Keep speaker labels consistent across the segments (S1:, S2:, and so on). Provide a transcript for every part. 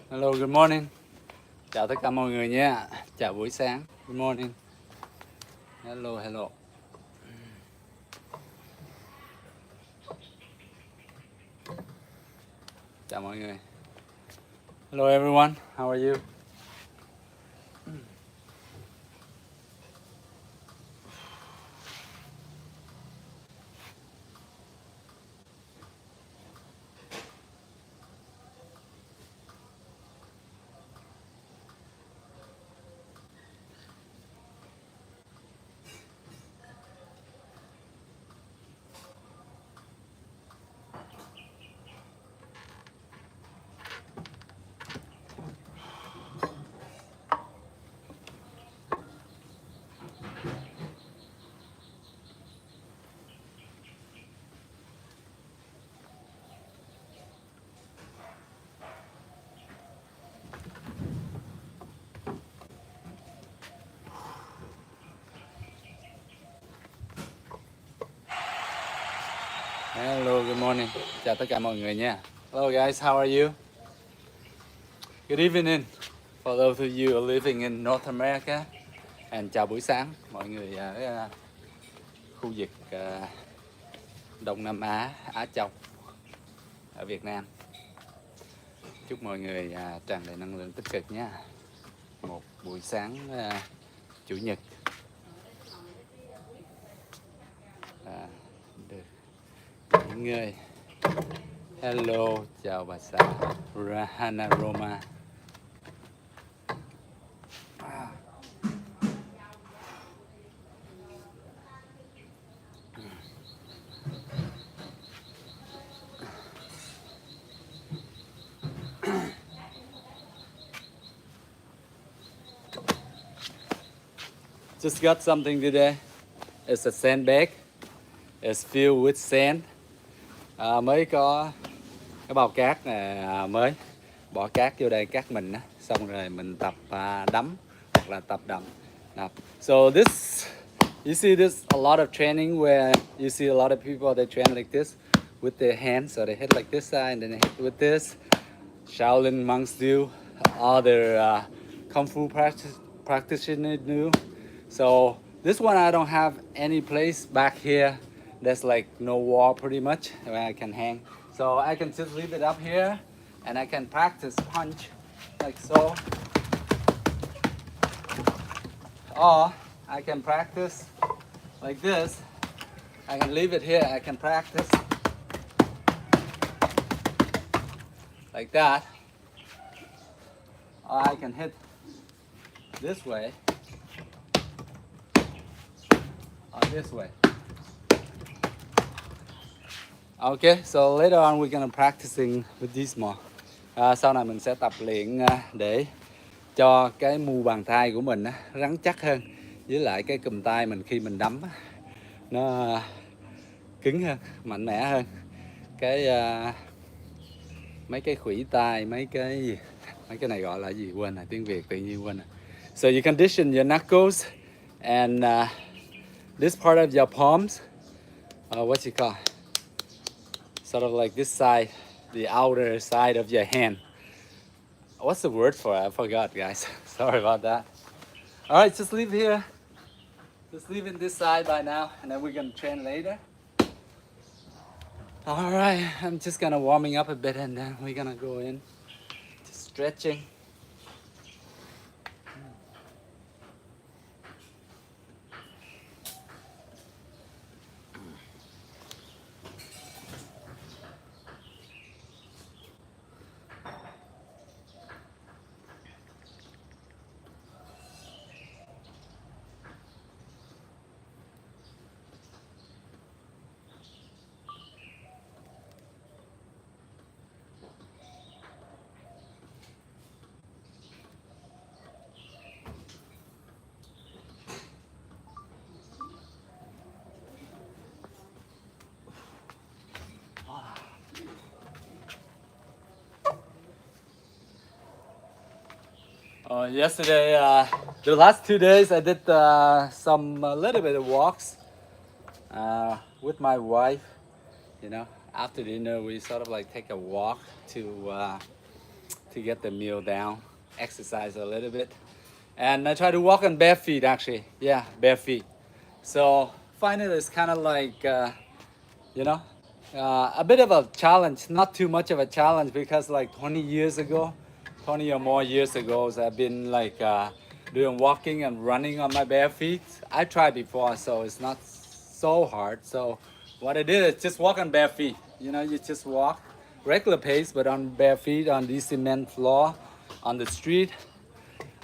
S1: Hello, good morning. Chào tất cả mọi người nha. Chào buổi sáng. Good morning. Hello, hello. Chào mọi người. Hello everyone. How are you? Hello, good morning. Chào tất cả mọi người nha. Hello guys, how are you? Good evening for those of you living in North America. And chào buổi sáng mọi người ở khu vực Đông Nam Á, Á Châu ở Việt Nam. Chúc mọi người tràn đầy năng lượng tích cực nha. Một buổi sáng chủ nhật được nghỉ ngơi. Hello, chào bà xã Rahana Roma. Just got something today. It's a sandbag. It's filled with sand. Mới có cái bao cát này mới. Bỏ cát vô đây cát mình á. Xong rồi mình tập đấm hoặc là tập đập. So this, you see this a lot of training where you see a lot of people they train like this with their hands. So they hit like this side and then they hit with this. Shaolin monks do. Other kung fu practitioners do. So this one I don't have any place back here. There's like no wall pretty much where I can hang. So I can just leave it up here and I can practice punch like so. Or I can practice like this. I can leave it here, I can practice like that. Or I can hit this way. Or this way. Okay, so later on we're gonna practicing with these more. Sau này mình sẽ tập luyện để cho cái mu bàn tay của mình rắn chắc hơn, với lại cái cùm tay mình khi mình đấm nó cứng hơn, mạnh mẽ hơn. Cái mấy cái khuỷu tay, mấy cái này gọi là gì quên rồi, tiếng Việt tự nhiên quên rồi. So you condition your knuckles and this part of your palms. What's it called? Sort of like this side, the outer side of your hand. What's the word for it? I forgot, guys. Sorry about that. All right, just leave here. Just leave in this side by now, and then we're gonna train later. All right, I'm just gonna warming up a bit, and then we're gonna go in, just stretching. Yesterday, the last 2 days, I did some a little bit of walks with my wife. You know, after dinner, we sort of like take a walk to to get the meal down, exercise a little bit. And I try to walk on bare feet actually. Yeah, bare feet. So find it is kind of like, you know, a bit of a challenge, not too much of a challenge because like 20 years ago, 20 or more years ago, I've been like doing walking and running on my bare feet. I tried before, so it's not so hard. So what I did is just walk on bare feet. You know, you just walk regular pace, but on bare feet on the cement floor, on the street,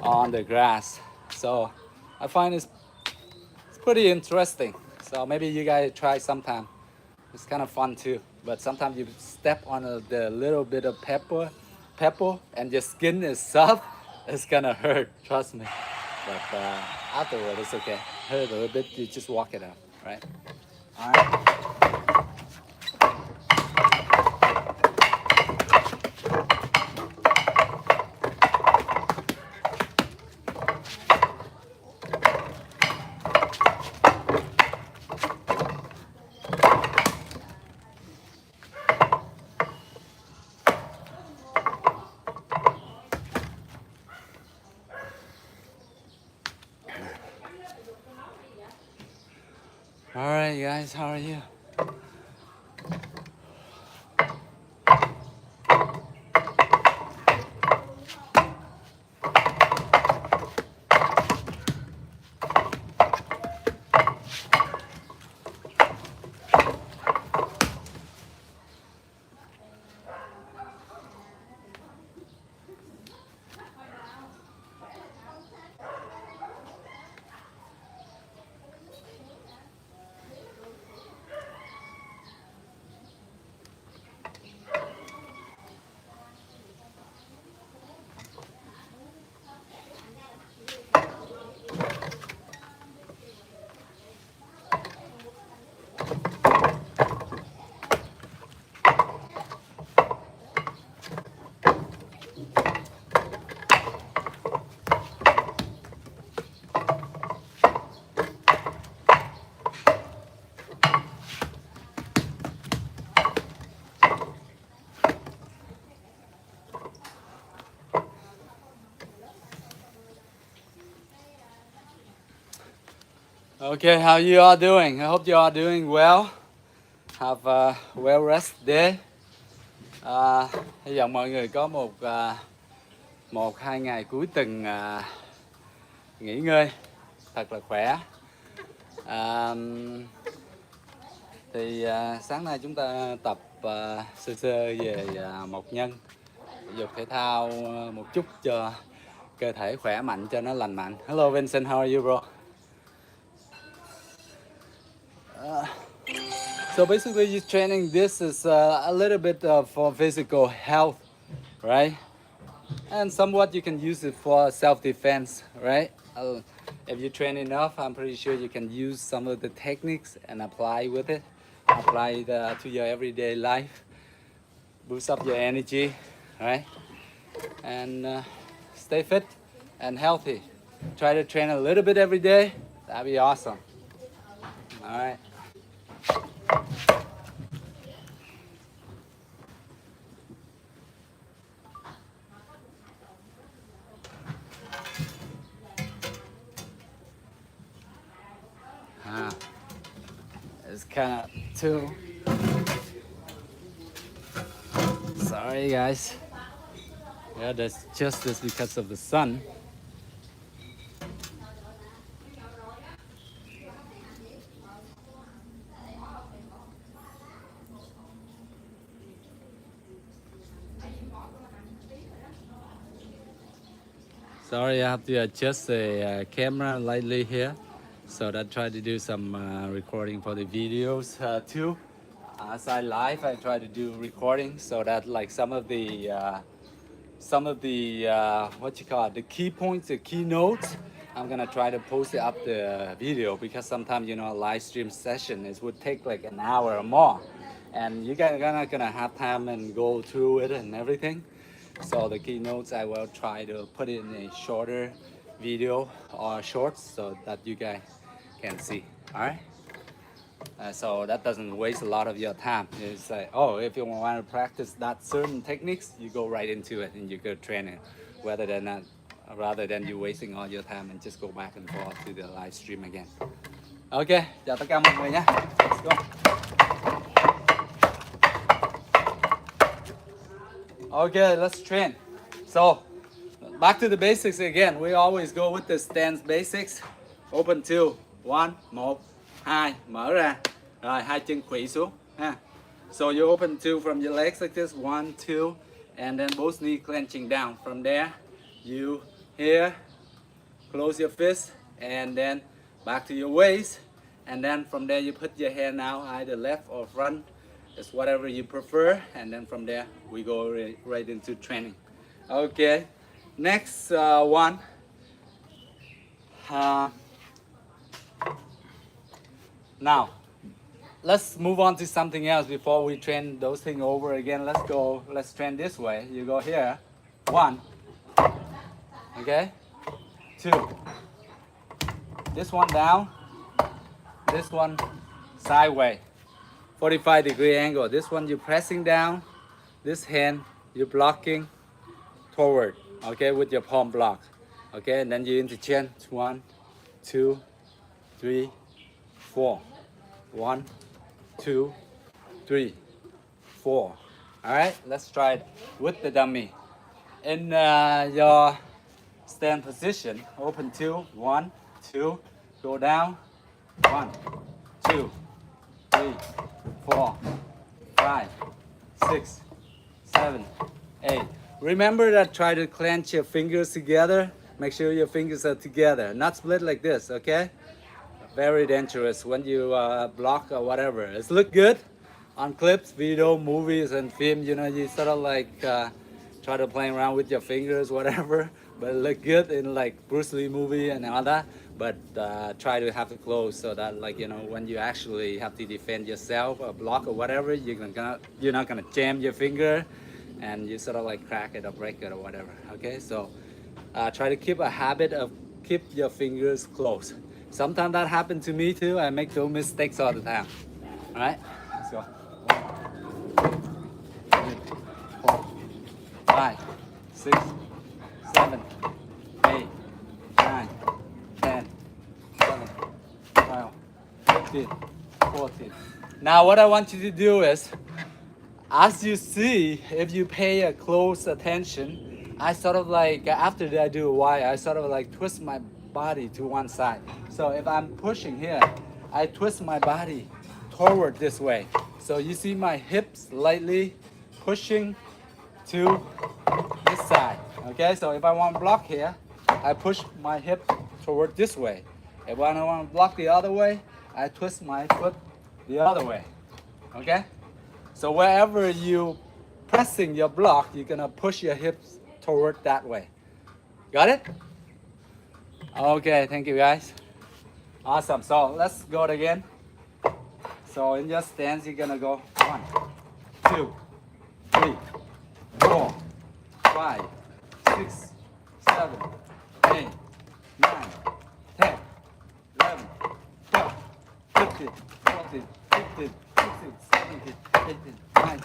S1: on the grass. So I find it's pretty interesting. So maybe you guys try sometime. It's kind of fun too. But sometimes you step on the little bit of pepper, and your skin is soft. It's gonna hurt, trust me. But afterward, it's okay. Hurt a little bit, you just walk it out, right? All right. All right, guys, how are you? Okay, how you all doing? I hope you all doing well. Have a well rest day. Hy vọng mọi người có một hai ngày cuối tuần nghỉ ngơi thật là khỏe. Sáng nay chúng ta tập sơ sơ về một nhân, thể dục thể thao một chút cho cơ thể khỏe mạnh, cho nó lành mạnh. Hello Vincent, how are you bro? So basically, you training. This is a little bit for physical health, right? And somewhat you can use it for self-defense, right? If you train enough, I'm pretty sure you can use some of the techniques and apply with it, apply it to your everyday life, boost up your energy, right? And stay fit and healthy. Try to train a little bit every day. That'd be awesome. All right. It's kind of too. Sorry, guys. Yeah, that's just because of the sun. Sorry, I have to adjust the camera lightly here. So I try to do some recording for the videos too. As I live, I try to do recording so that like some of the what you call it, the key points, the keynotes, I'm gonna try to post it up the video, because sometimes a live stream session would take like an hour or more, and you guys are not gonna have time and go through it and everything. So the keynotes I will try to put it in a shorter video or shorts so that you guys can see. All right. So that doesn't waste a lot of your time. It's like, oh, if you want to practice that certain techniques, you go right into it and you go training, rather than you wasting all your time and just go back and forth to the live stream again. Ok, chào tất cả mọi người nhé. Let's go. Okay, let's train. So, back to the basics again. We always go with the stance basics. Open two, one, một, hai, mở ra. Rồi, hai chân khuỵu xuống. Ha. So you open two from your legs like this, one, two, and then both knees clenching down. From there, you here, close your fist, and then back to your waist. And then from there, you put your hand now, either left or front. It's whatever you prefer. And then from there, we go right into training. Okay, next one. Now, let's move on to something else before we train those things over again. Let's train this way. You go here, one, okay, two, this one down, this one sideways, 45-degree angle. This one you're pressing down, this hand you're blocking forward, okay, with your palm block, okay, and then you interchange, one, two, three, four, one, two, three, four. All right, let's try it with the dummy. In your stand position, open two, one, two, go down, one, two, three, four, five, six, seven, eight. Remember that try to clench your fingers together. Make sure your fingers are together, not split like this, okay? Very dangerous when you block or whatever. It look good on clips, video, movies, and film. You know, you sort of like try to play around with your fingers, whatever. But it look good in like Bruce Lee movie and all that. But try to have it close so that, like, you know, when you actually have to defend yourself or block or whatever, you're not gonna jam your finger, and you sort of like crack it or break it or whatever. Okay, so try to keep a habit of keep your fingers close. Sometimes that happens to me too. I make those mistakes all the time. All right, let's go. 1, 2, 4, 5, 6, 7, 8, 9, 10, 11, 12, 13, 14. Now what I want you to do is, as you see, if you pay a close attention, I sort of like, after I do a Y, I sort of like twist my body to one side. So if I'm pushing here, I twist my body toward this way. So you see my hips slightly pushing to this side. Okay, so if I want to block here, I push my hip toward this way. If I want to block the other way, I twist my foot the other way. Okay? So wherever you pressing your block, you're gonna push your hips toward that way. Got it? Okay, thank you guys. Awesome. So let's go it again. So in your stance, you're gonna go 1, 2, 3, 4, 5, 6, 7, 8, 9, 10, 11, 12, 13, 14, 15, 16, 17, 18, 19,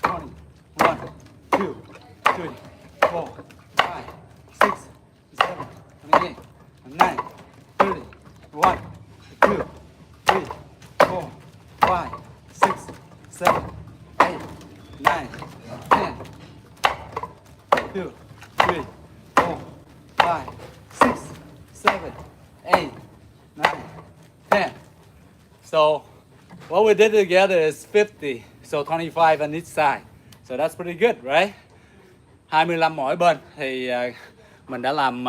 S1: 20, 1, 2, 3, 4, 5, 6, 7, 8, 9, 30, 1, 2, 3, 4, 5, 6, 7, 8, 9, 10, 2, 3, 4, 5, 6, 7, 8, 9, 10. So what we did together is 50, so 25 on each side. So that's pretty good, right? 25 mỗi bên thì mình đã làm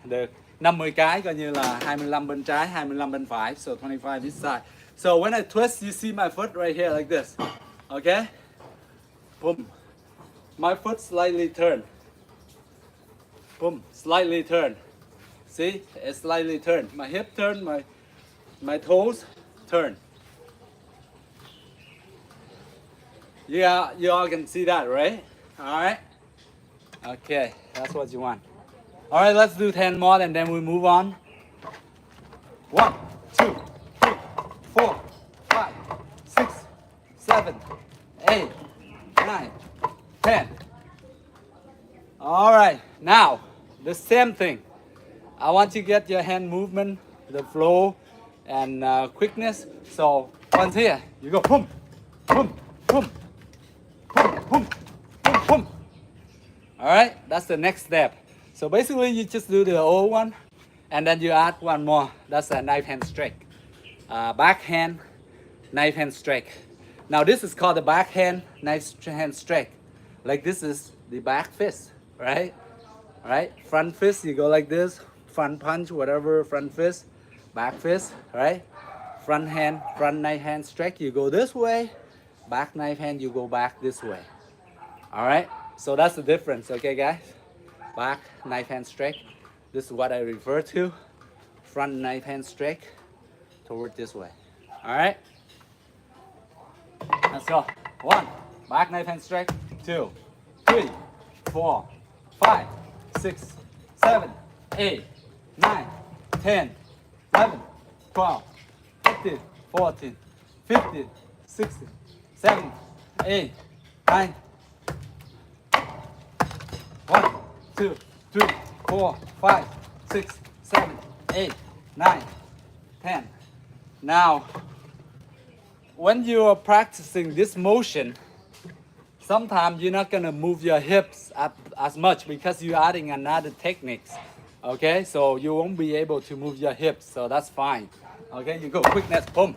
S1: được 50 cái, coi như là 25 bên trái, 25 bên phải, so 25 each side. So when I twist, you see my foot right here like this, okay? Boom. My foot slightly turn. Boom, slightly turn. See, it's slightly turn. My hip turn, my toes turn. Yeah, you all can see that, right? All right. Okay, that's what you want. All right, let's do 10 more and then we move on. 1, 2, 3, 4, 5, 7, 8, 9, 10. All right, now the same thing. I want you to get your hand movement, the flow, and quickness. So once here, you go boom, boom, boom, boom, boom, boom, boom. All right, that's the next step. So basically, you just do the old one, and then you add one more. That's a knife hand strike. Backhand, knife hand strike. Now this is called the backhand knife hand strike. Like this is the back fist, right? All right, front fist, you go like this. Front punch, whatever, front fist, back fist, right? Front hand, front knife hand strike, you go this way. Back knife hand, you go back this way. All right, so that's the difference, okay, guys? Back knife hand strike. This is what I refer to. Front knife hand strike toward this way. All right, let's go. 1, back knife hand strike. 2, 3, 4, 5, 6, 7, 8, 9, 10, 11, 12, 13, 14, 15, 16, 17, 8, 9. 1, 2, 3, 4, 5, 6, 7, 8, 9, 10. Now, when you are practicing this motion, sometimes you're not gonna move your hips up as much because you're adding another techniques. Okay, so you won't be able to move your hips, so that's fine. Okay, you go quickness, boom.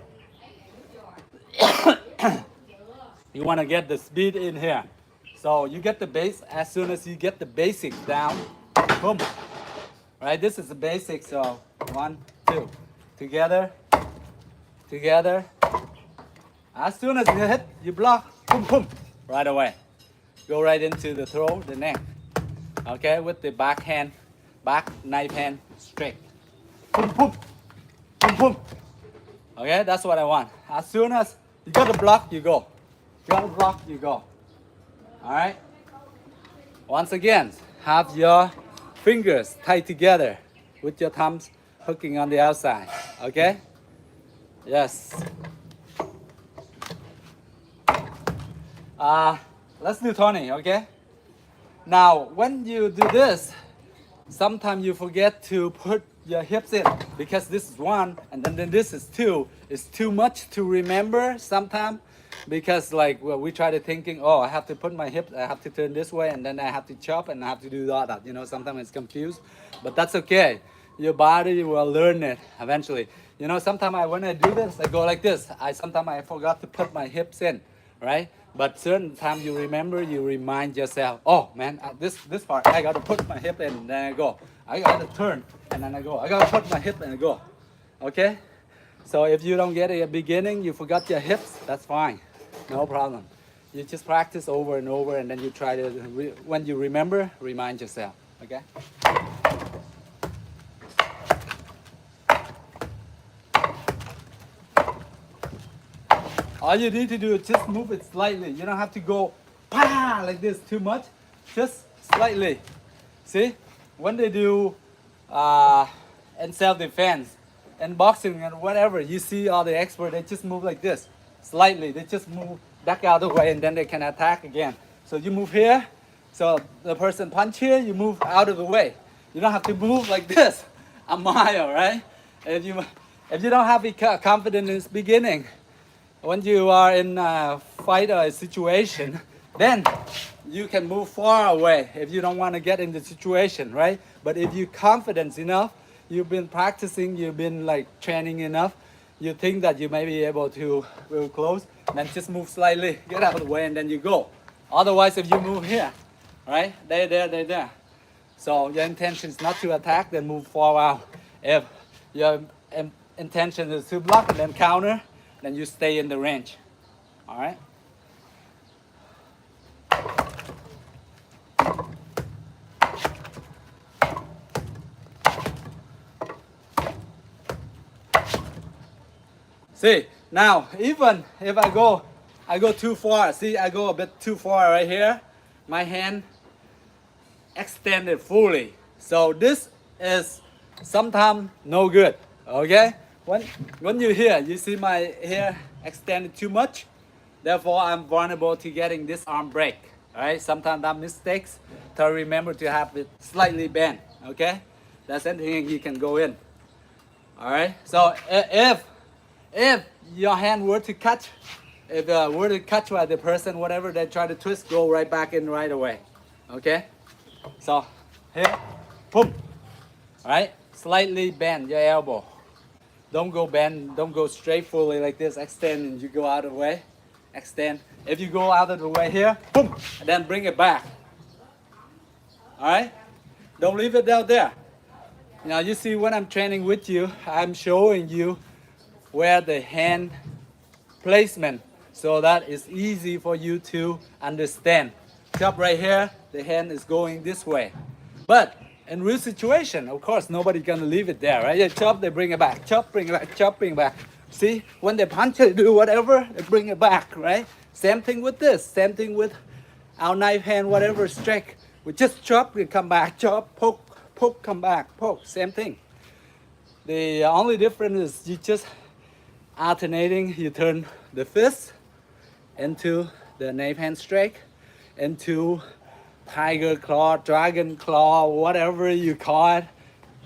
S1: You wanna get the speed in here. So you get the base, as soon as you get the basics down, boom. Right, this is the basics, so 1, 2, together, together. As soon as you hit, you block, boom, boom, right away. Go right into the throw, the neck. Okay, with the back hand, back knife hand straight. Boom, boom, boom, boom. Okay, that's what I want. As soon as you got the block, you go. Got the block, you go. All right. Once again, have your fingers tied together with your thumbs hooking on the outside. Okay? Yes. Let's do 20, okay? Now, when you do this, sometimes you forget to put your hips in because this is 1 and then this is 2. It's too much to remember sometimes. Because like well, we try to thinking, oh, I have to put my hips, I have to turn this way, and then I have to chop, and I have to do that. You know, sometimes it's confused, but that's okay. Your body will learn it eventually. You know, sometimes when I do this, I go like this. Sometimes I forgot to put my hips in, right? But certain time you remember, you remind yourself, oh man, this part I got to put my hip in, and then I go. I got to turn, and then I go. I got to put my hip and I go. Okay. So if you don't get it at the beginning, you forgot your hips, that's fine. No problem. You just practice over and over, and then you try to, when you remember, remind yourself, okay? All you need to do is just move it slightly. You don't have to go pa like this too much, just slightly. See, when they do in self-defense, and boxing and whatever, you see all the experts, they just move like this, slightly. They just move back out of the way and then they can attack again. So you move here, so the person punch here, you move out of the way. You don't have to move like this, a mile, right? If you don't have confidence in this beginning, when you are in a fight or a situation, then you can move far away if you don't want to get in the situation, right? But if you're confident enough, you've been practicing, you've been like training enough, you think that you may be able to real close, then just move slightly, get out of the way, and then you go. Otherwise, if you move here, right, there. So your intention is not to attack, then move far out. If your intention is to block and then counter, then you stay in the range. All right? See, now even if I go too far, see, I go a bit too far right here, my hand extended fully. So this is sometimes no good, okay? When you're here, you see my hair extended too much, Therefore, I'm vulnerable to getting this arm break. All right, sometimes that mistakes. So remember to have it slightly bent. Okay, that's anything you can go in. All right. So if your hand were to catch, if were to catch by the person, whatever they try to twist, go right back in right away. Okay. So here, boom. All right. Slightly bend your elbow. Don't go bend. Don't go straight fully like this. Extend and you go out of the way. Extend. If you go out of the way here, boom, and then bring it back. All right. Don't leave it down there. Now you see when I'm training with you, I'm showing you where the hand placement, so that it's easy for you to understand. Chop right here, the hand is going this way. But in real situation, of course, nobody's gonna leave it there, right? They chop, they bring it back. Chop, bring it back. Chop, bring it back. See, when they punch, they do whatever, they bring it back, right? Same thing with this. Same thing with our knife hand, whatever strike. We just chop, we come back. Chop, poke, poke, come back, poke. Same thing. The only difference is you just alternating. You turn the fist into the knife hand strike, into tiger claw, dragon claw, whatever you call it.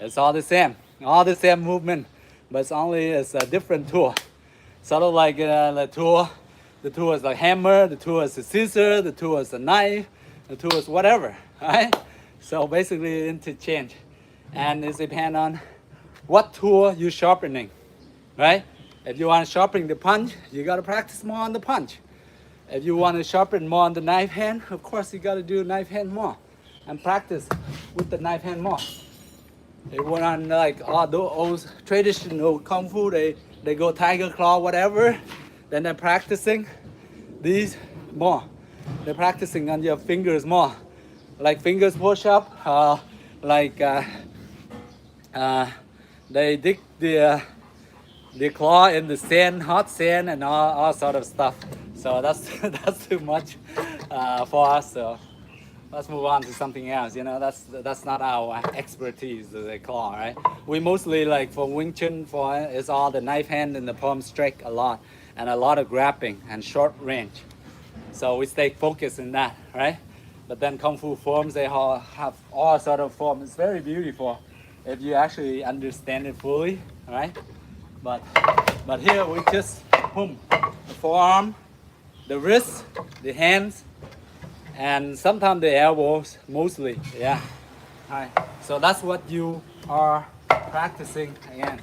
S1: It's all the same movement, but it's a different tool. Sort of like the tool is like hammer, the tool is a scissor, the tool is a knife, the tool is whatever, right? So basically interchange, and it depends on what tool you're sharpening, right? If you want to sharpen the punch, you got to practice more on the punch. If you want to sharpen more on the knife hand, of course you got to do knife hand more and practice with the knife hand more. If you want like all those old traditional kung fu, they go tiger claw, whatever, then they're practicing these more. They're practicing on your fingers more, like fingers push up, they dig the claw in the sand, hot sand, and all sort of stuff. So that's that's too much for us. So let's move on to something else. You know, that's not our expertise, the claw, right? We mostly like for Wing Chun, for it's all the knife hand and the palm strike a lot, and a lot of grabbing and short range. So we stay focused in that, right? But then Kung Fu forms, they all have all sort of forms. It's very beautiful if you actually understand it fully, right? But here we just boom, the forearm, the wrist, the hands, and sometimes the elbows, mostly, yeah. All right, so that's what you are practicing again.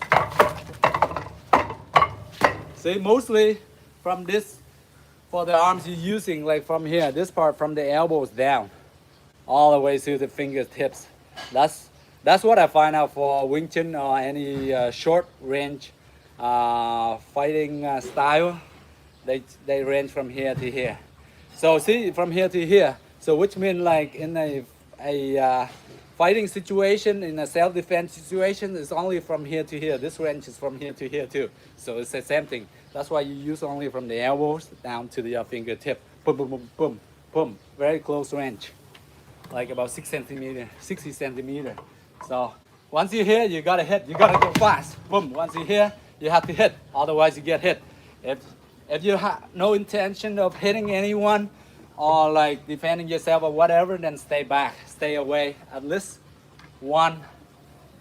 S1: See, mostly from this, for the arms you're using, like from here, this part from the elbows down, all the way to the fingertips. That's what I find out for Wing Chun or any short range fighting style. They range from here to here. So see, from here to here. So which means like in a fighting situation, in a self-defense situation, it's only from here to here. This range is from here to here too. So it's the same thing. That's why you use only from the elbows down to your fingertip. Boom, boom, boom, boom, boom. Very close range, like about 6 centimeter, 60 centimeter. So once you're here, you gotta hit. You gotta go fast. Boom. Once you're here, you have to hit. Otherwise, you get hit. If you have no intention of hitting anyone or like defending yourself or whatever, then stay back, stay away, at least 1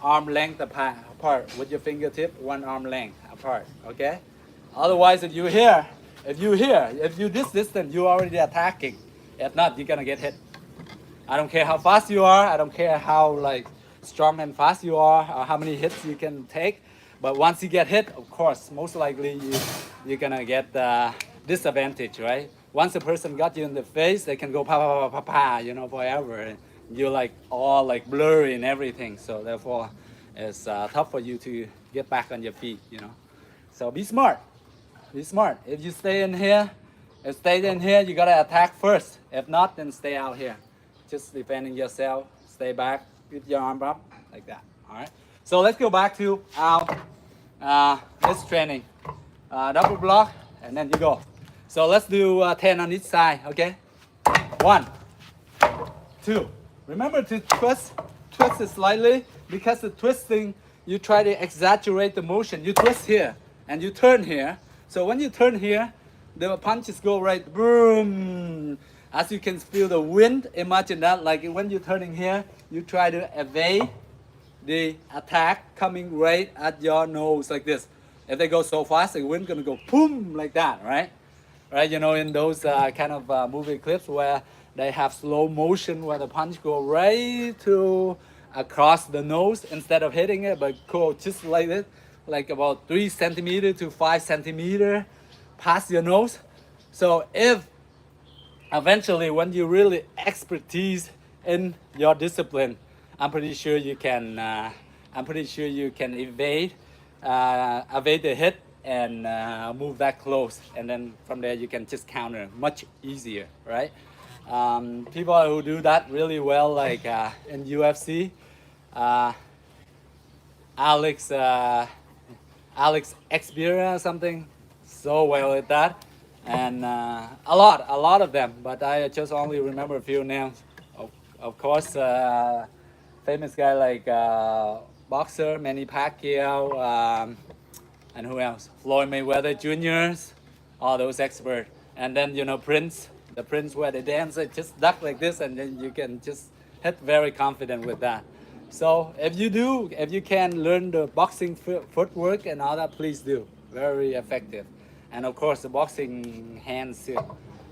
S1: arm length apart with your fingertip, 1 arm length apart, okay? Otherwise, if you this distance, you're already attacking. If not, you're gonna get hit. I don't care how fast you are, I don't care how like strong and fast you are, or how many hits you can take. But once you get hit, of course, most likely you're gonna get disadvantage, right? Once a person got you in the face, they can go pa pa pa pa pa, you know, forever. And you're like all like blurry and everything. So therefore, it's tough for you to get back on your feet, you know. So be smart. Be smart. If you stay in here, you gotta attack first. If not, then stay out here. Just defending yourself. Stay back. Keep your arm up like that. All right. So let's go back to our this training. Double block, and then you go. So let's do 10 on each side, okay? 1, 2. Remember to twist it slightly, because the twisting, you try to exaggerate the motion. You twist here, and you turn here. So when you turn here, the punches go right, boom. As you can feel the wind, imagine that, like when you're turning here, you try to evade the attack coming right at your nose like this. If they go so fast, the wind gonna go boom like that, right? Right, you know, in those kind of movie clips where they have slow motion where the punch go right to across the nose instead of hitting it, but go just like this, like about 3 centimeter to 5 centimeter past your nose. So if eventually when you really expertise in your discipline, I'm pretty sure you can evade the hit and move that close, and then from there you can just counter much easier, right? People who do that really well, like in UFC, uh, Alex Alex Xperia or something, so well at that, and a lot of them, but I just only remember a few names. Of course, famous guy like boxer Manny Pacquiao, and who else? Floyd Mayweather Jr.'s, all those experts. And then, you know, the Prince where they dance, it just duck like this, and then you can just hit very confident with that. So if you can learn the boxing footwork and all that, please do. Very effective. And of course, the boxing hands too.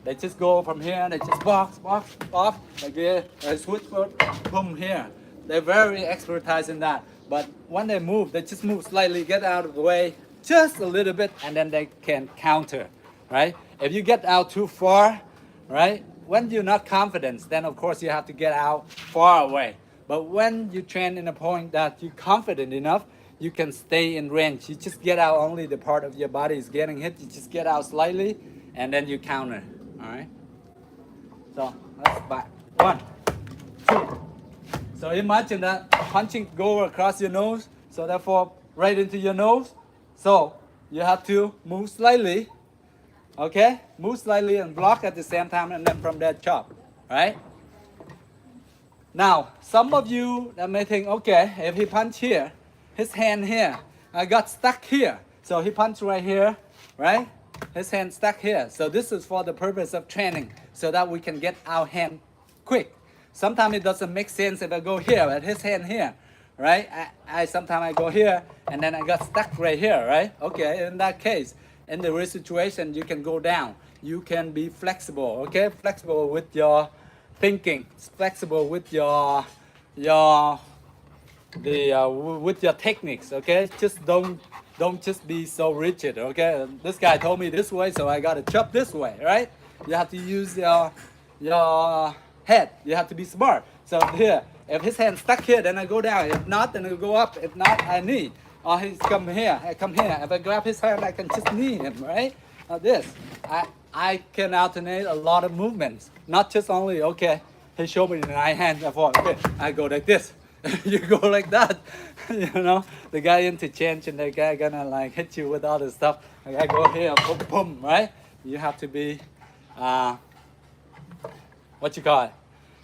S1: They just go from here, they just box, off, like this, switch foot, boom here. They're very expertise in that. But when they move, they just move slightly, get out of the way, just a little bit, and then they can counter, right? If you get out too far, right, when you're not confident, then of course you have to get out far away. But when you train in a point that you're confident enough, you can stay in range. You just get out only the part of your body is getting hit. You just get out slightly, and then you counter, all right? So let's back. 1, 2. So imagine that punching go across your nose, so therefore right into your nose. So you have to move slightly, okay? Move slightly and block at the same time, and then from there chop, right? Now, some of you that may think, okay, if he punch here, his hand here, I got stuck here. So he punched right here, right? His hand stuck here. So this is for the purpose of training, so that we can get our hand quick. Sometimes it doesn't make sense if I go here, but his hand here, right? Sometimes I go here, and then I got stuck right here, right? Okay, in that case, in the real situation, you can go down. You can be flexible, okay? Flexible with your thinking, flexible with your techniques, okay? Just don't just be so rigid, okay? This guy told me this way, so I gotta chop this way, right? You have to use your head. You have to be smart. So here, if his hand stuck here, then I go down. If not, then I go up. If not, I knee. Or he's come here, I come here. If I grab his hand, I can just knee him, right? Now this, I can alternate a lot of movements. Not just only, okay, he showed me the right hand, therefore, okay, I go like this. You go like that. You know, the guy interchange, and the guy gonna like hit you with all this stuff. Like I go here, boom, boom, right? You have to be, what you call it?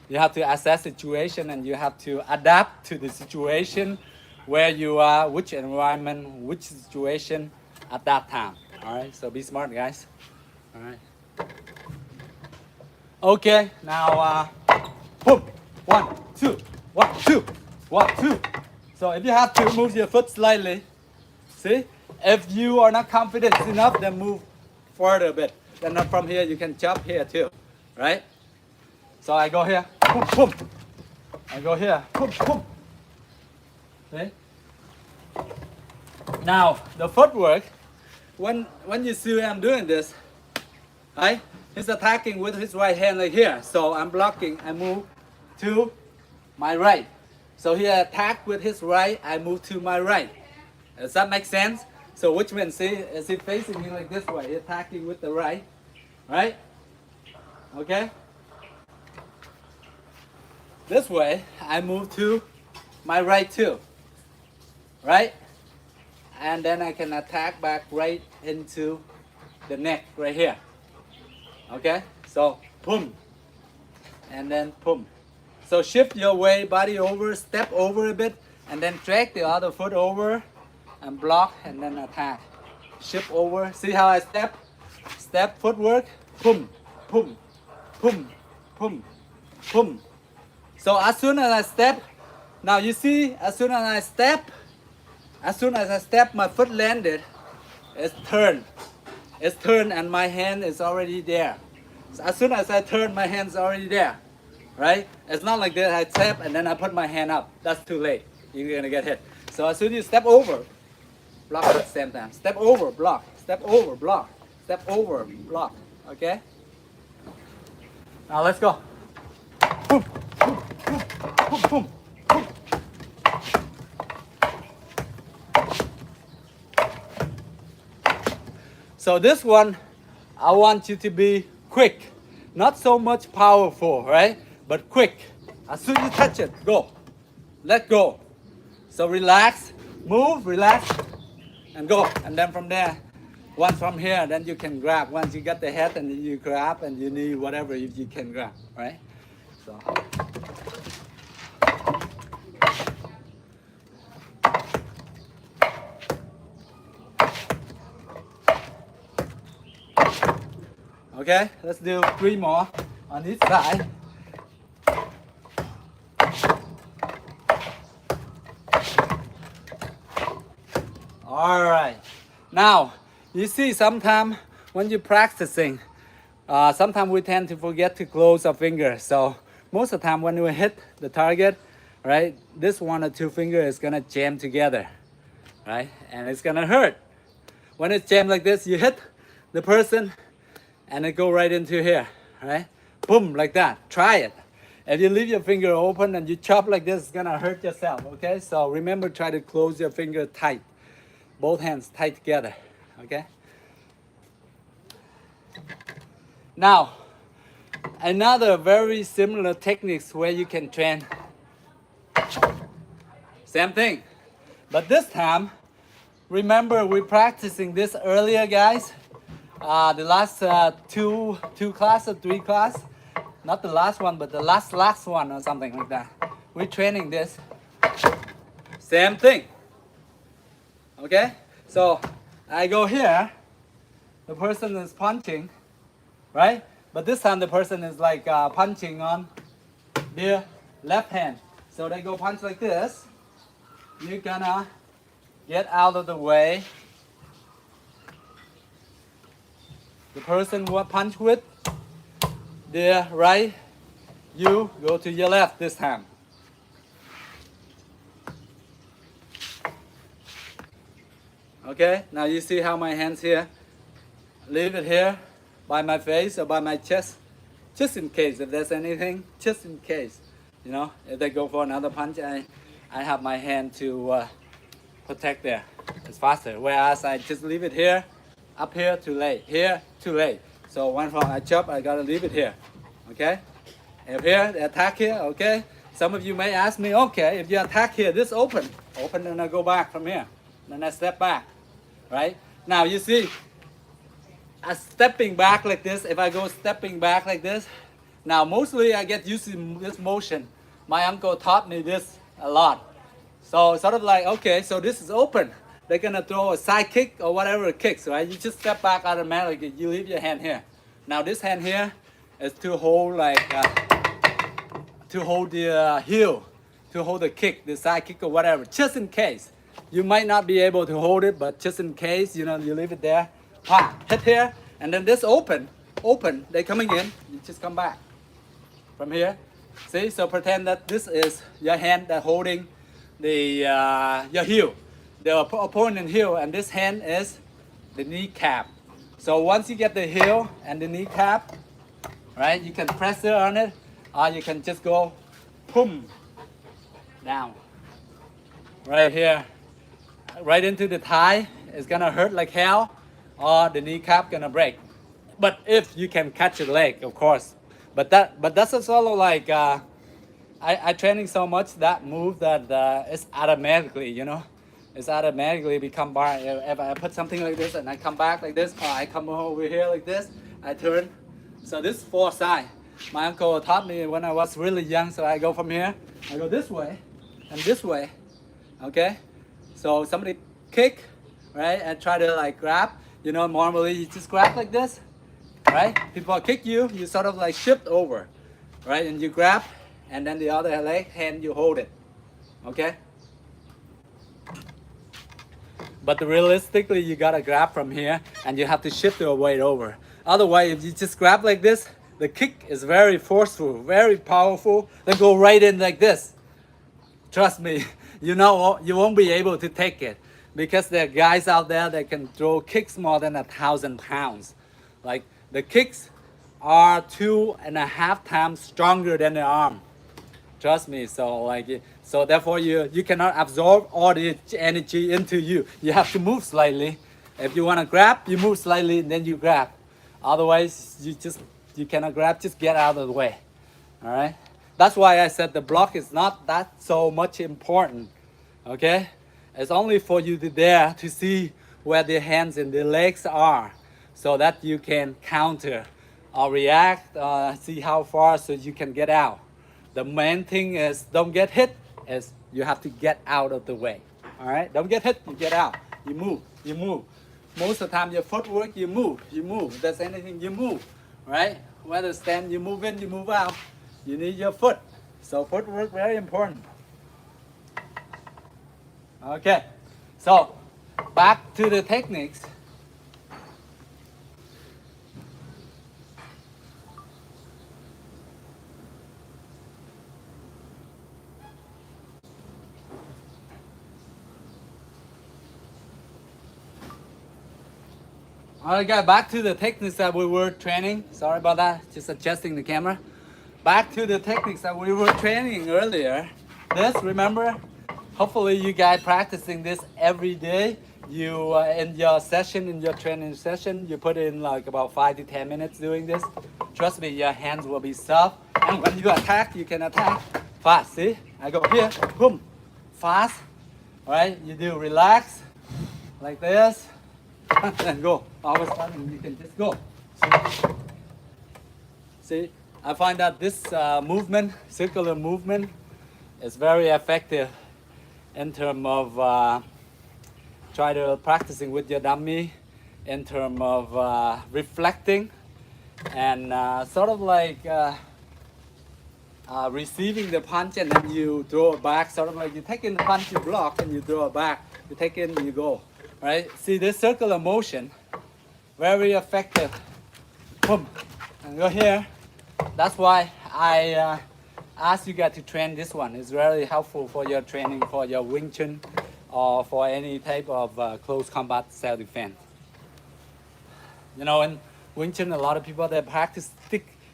S1: You have to assess situation, and you have to adapt to the situation where you are, which environment, which situation at that time. All right, so be smart, guys. All right. Okay, now, boom, 1, 2, 1, 2, 1, 2. So if you have to move your foot slightly, see? If you are not confident enough, then move further a bit. Then from here, you can jump here too, right? So I go here, boom, boom. I go here, boom, boom. See? Now, the footwork, when you see I'm doing this, right? He's attacking with his right hand like here. So I'm blocking, I move to my right. So he attack with his right, I move to my right. Does that make sense? So which means, see, is he facing me like this way? He's attacking with the right, right? Okay? This way, I move to my right too, right? And then I can attack back right into the neck right here. Okay, so boom, and then boom. So shift your weight, body over, step over a bit, and then drag the other foot over and block, and then attack. Shift over. See how I step? step footwork, boom, boom, boom, boom, boom. So as soon as I step, now you see, as soon as I step, my foot landed, it's turned. It's turned and my hand is already there. So as soon as I turn, my hand's already there, right? It's not like that I step and then I put my hand up. That's too late. You're gonna get hit. So as soon as you step over, block at the same time. Step over, block. Step over, block. Step over, block. Okay? Now let's go. Boom, boom, boom, boom, boom, boom. So this one, I want you to be quick. Not so much powerful, right? But quick. As soon as you touch it, go. Let go. So relax, move, relax, and go. And then from there, once from here, then you can grab. Once you get the head and then you grab and you need whatever you can grab, right? So. Okay, let's do 3 more on each side. All right. Now, you see sometimes when you're practicing, sometimes we tend to forget to close our fingers. So most of the time when we hit the target, right, this 1 or 2 fingers is gonna jam together, right? And it's gonna hurt. When it's jammed like this, you hit the person and it go right into here, right? Boom, like that. Try it. If you leave your finger open and you chop like this, it's gonna hurt yourself, okay? So remember, try to close your finger tight. Both hands tight together, okay? Now, another very similar techniques where you can train. Same thing. But this time, remember we practicing this earlier, guys. The last two class or 3 class, not the last one, but the last one or something like that. We're training this. Same thing. Okay? So I go here, the person is punching, right? But this time the person is like punching on their left hand. So they go punch like this. You're gonna get out of the way. The person who I punch with, their right, you go to your left this time. Okay, now you see how my hands here, leave it here by my face or by my chest, just in case if there's anything, just in case, you know, if they go for another punch, I have my hand to protect there. It's faster, whereas I just leave it here, up here, too late, here, too late. So when I chop, I gotta leave it here, okay? If here, the attack here, okay? Some of you may ask me, okay, if you attack here, this open and I go back from here. Then I step back, right? Now you see, I'm stepping back like this. If I go stepping back like this, now mostly I get used to this motion. My uncle taught me this a lot. So sort of like, okay, so this is open. They're gonna throw a side kick or whatever it kicks, right? You just step back automatically. You leave your hand here. Now this hand here is to hold like, to hold the heel, to hold the kick, the side kick or whatever, just in case. You might not be able to hold it, but just in case, you know, you leave it there. Hit here, and then this open, they're coming in, you just come back from here. See, so pretend that this is your hand that holding the your heel, the opponent heel, and this hand is the kneecap. So once you get the heel and the kneecap, right, you can press it on it, or you can just go, boom, down, right here, right into the thigh. It's gonna hurt like hell, or the kneecap gonna break. But if you can catch your leg, of course. But that's sort of like I training so much that move that it's automatically, you know, it's automatically become bar. If I put something like this and I come back like this, or I come over here like this, I turn. So this is 4 side. My uncle taught me when I was really young. So I go from here, I go this way and this way. Okay. So somebody kick, right, and try to like grab. You know, normally you just grab like this, right? People kick you, you sort of like shift over, right? And you grab, and then the other leg hand you hold it, okay? But realistically, you gotta grab from here, and you have to shift your weight over. Otherwise, if you just grab like this, the kick is very forceful, very powerful. Then go right in like this. Trust me, you know you won't be able to take it, because there are guys out there that can throw kicks more than 1,000 pounds. Like the kicks are 2.5 times stronger than the arm. Trust me. So therefore you cannot absorb all the energy into you. You have to move slightly. If you want to grab, you move slightly and then you grab. Otherwise you cannot grab. Just get out of the way. All right. That's why I said the block is not that so much important. Okay. It's only for you to there to see where the hands and the legs are, so that you can counter or react, see how far so you can get out. The main thing is don't get hit, is you have to get out of the way. All right, don't get hit, you get out, you move, you move. Most of the time your footwork, you move. If there's anything, you move, right? Whether stand, you move in, you move out. You need your foot. So footwork, very important. Okay, so back to the techniques. Alright guys, back to the techniques that we were training. Sorry about that, just adjusting the camera. Back to the techniques that we were training earlier. This, remember, hopefully you guys practicing this every day. You in your session, in your training session, you put in like about 5 to 10 minutes doing this. Trust me, your hands will be soft. And when you attack, you can attack fast. See, I go here, boom, fast. Alright, you do relax, like this. And go. All of a sudden you can just go. See, I find that this movement, circular movement, is very effective in terms of try to practicing with your dummy, in terms of reflecting, and sort of like receiving the punch and then you throw it back. Sort of like you take in the punch, you block, and you throw it back. You take in, you go. Right? See this circular motion, very effective. Boom, and go here. That's why I ask you guys to train this one. It's really helpful for your training, for your Wing Chun, or for any type of close combat self-defense. You know, in Wing Chun, a lot of people they practice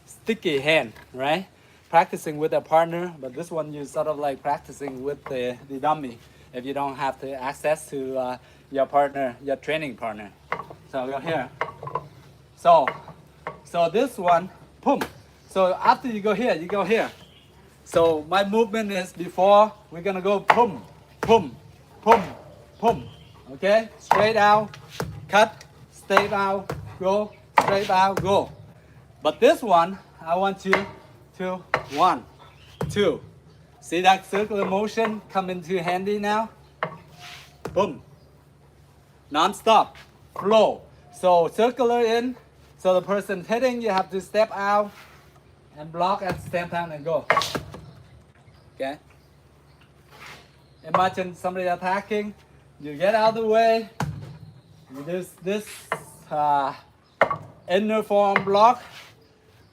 S1: sticky hand, right? Practicing with a partner, but this one you sort of like practicing with the dummy if you don't have the access to your partner, your training partner. So go here. So this one, boom. So after you go here, you go here. So my movement is before we're gonna go boom, boom, boom, boom. Okay, straight out, cut, straight out, go, straight out, go. But this one, I want you to 1, 2. See that circular motion come into handy now? Boom. Non-stop, flow. So circular in, so the person hitting, you have to step out and block at the same time and go. Okay? Imagine somebody attacking, you get out of the way, you do this inner forearm block,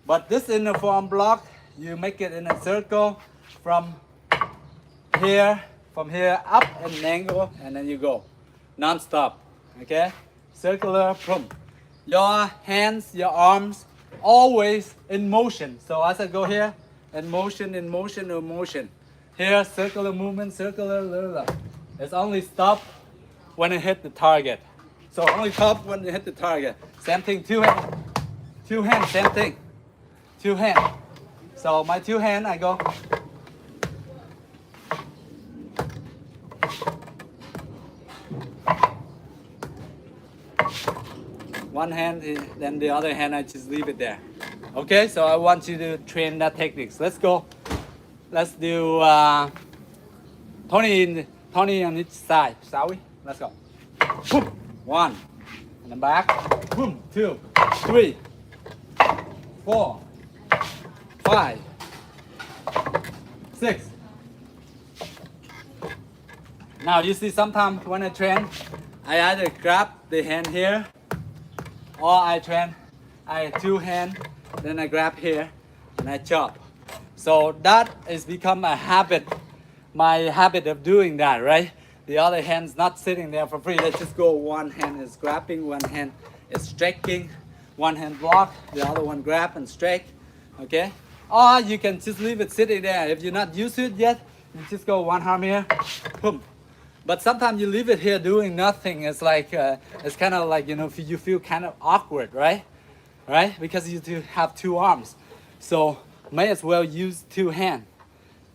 S1: but this inner forearm block, you make it in a circle from here up at an angle, and then you go non-stop. Okay, circular, boom. Your hands, your arms, always in motion. So as I go here, in motion, in motion, in motion. Here, circular movement, circular. It's only stop when it hit the target. So only stop when it hit the target. Same thing, two hands, same thing. 2 hands. So my 2 hands, I go. One hand, then the other hand, I just leave it there. Okay, so I want you to train that techniques. Let's go. Let's do Tony on each side, shall we? Let's go. 1, and then back, boom, 2, 3, 4, 5, 6. Now you see sometimes when I train, I either grab the hand here, or I train, I have 2 hands, then I grab here, and I chop. So that is become a habit, my habit of doing that, right? The other hand's not sitting there for free. Let's just go, one hand is grabbing, one hand is striking, one hand block, the other one grab and strike, okay? Or you can just leave it sitting there. If you're not used to it yet, you just go one arm here, boom. But sometimes you leave it here doing nothing. It's like, it's kind of like, you know, you feel kind of awkward, right? Right? Because you do have 2 arms. So may as well use 2 hands,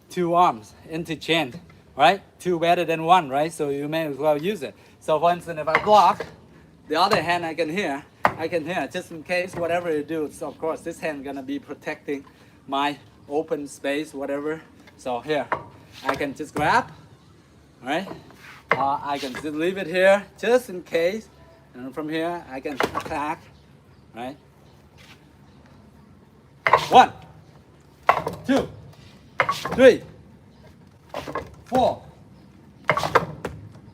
S1: 2 arms interchange, right? 2 better than 1, right? So you may as well use it. So for instance, if I block, the other hand I can hear, just in case, whatever you do. So of course, this hand gonna be protecting my open space, whatever. So here, I can just grab, right? I can just leave it here, just in case. And from here, I can attack, right? 1, 2, 3, 4.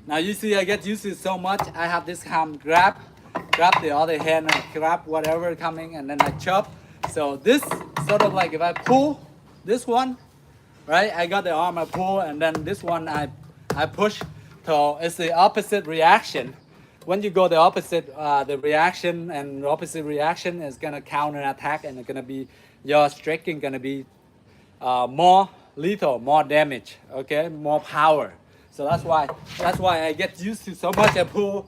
S1: Now you see I get used to it so much. I have this hand grab the other hand and grab whatever coming, and then I chop. So this sort of like if I pull this one, right? I got the arm, I pull, and then this one I push. So it's the opposite reaction. When you go the opposite, the reaction and the opposite reaction is gonna counter attack, and it's gonna be your striking gonna be more lethal, more damage, okay, more power. So that's why I get used to so much. I pull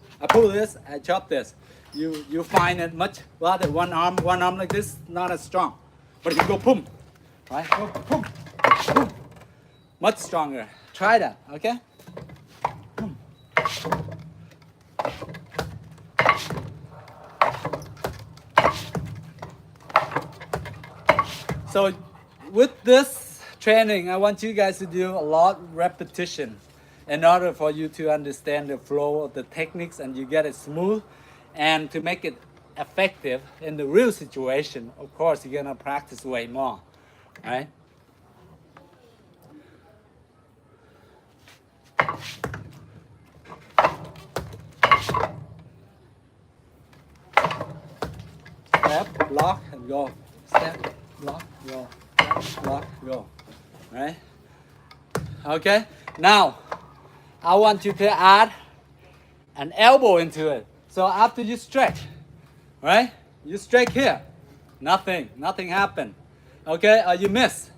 S1: this, I chop this. You find it much rather one arm like this, not as strong. But if you go boom, right, go boom, boom, much stronger. Try that, okay? Boom. So with this training, I want you guys to do a lot of repetition in order for you to understand the flow of the techniques and you get it smooth. And to make it effective in the real situation, of course, you're gonna practice way more, right? Step, block, and go. Step, block, go. Step, block, go. Right? Okay? Now, I want you to add an elbow into it. So after you stretch, right? You stretch here. Nothing happened. Okay? Or you miss.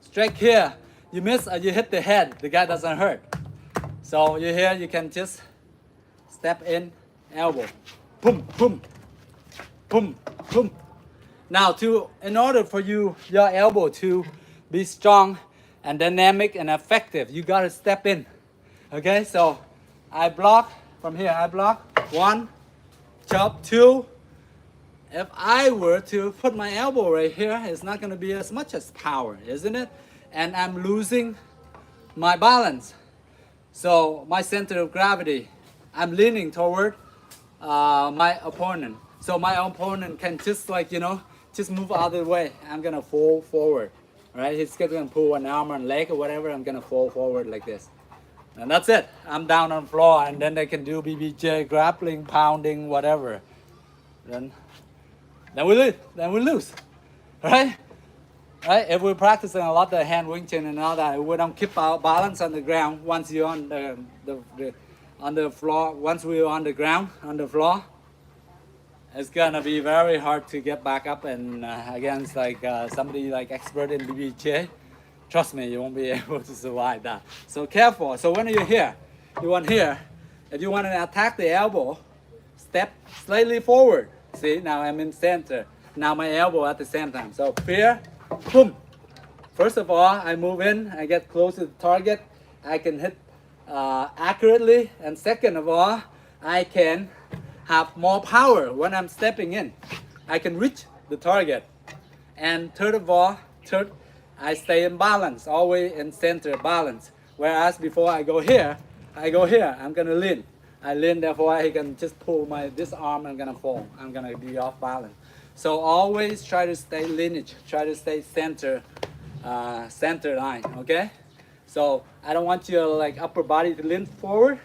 S1: Stretch here. You miss or you hit the head. The guy doesn't hurt. So you here, you can just step in, elbow. Boom, boom. Boom, boom. Now, in order for your elbow to be strong and dynamic and effective, you gotta step in. Okay, so I block from here. I block 1, chop 2. If I were to put my elbow right here, it's not gonna be as much as power, isn't it? And I'm losing my balance. So my center of gravity, I'm leaning toward my opponent. So my opponent can just like, just move out of the way. I'm gonna fall forward, right? He's gonna pull an arm and leg or whatever. I'm gonna fall forward like this. And that's it. I'm down on the floor, and then they can do BBJ, grappling, pounding, whatever. Then we lose, right? Right? If we're practicing a lot of hand wing chun and all that, we don't keep our balance on the ground. Once you're on the floor, once we're on the ground, on the floor, it's gonna be very hard to get back up and against like somebody like expert in BBJ. Trust me, you won't be able to survive that. So careful. So when you're here, if you want to attack the elbow, step slightly forward. See, now I'm in center. Now my elbow at the same time. So here, boom. First of all, I move in, I get close to the target. I can hit accurately. And second of all, I can have more power when I'm stepping in. I can reach the target. And third of all, I stay in balance, always in center balance. Whereas before I go here, I'm gonna lean. I lean, therefore I can just pull this arm, I'm gonna fall. I'm gonna be off balance. So always try to stay lineage, try to stay center line, okay? So I don't want your like upper body to lean forward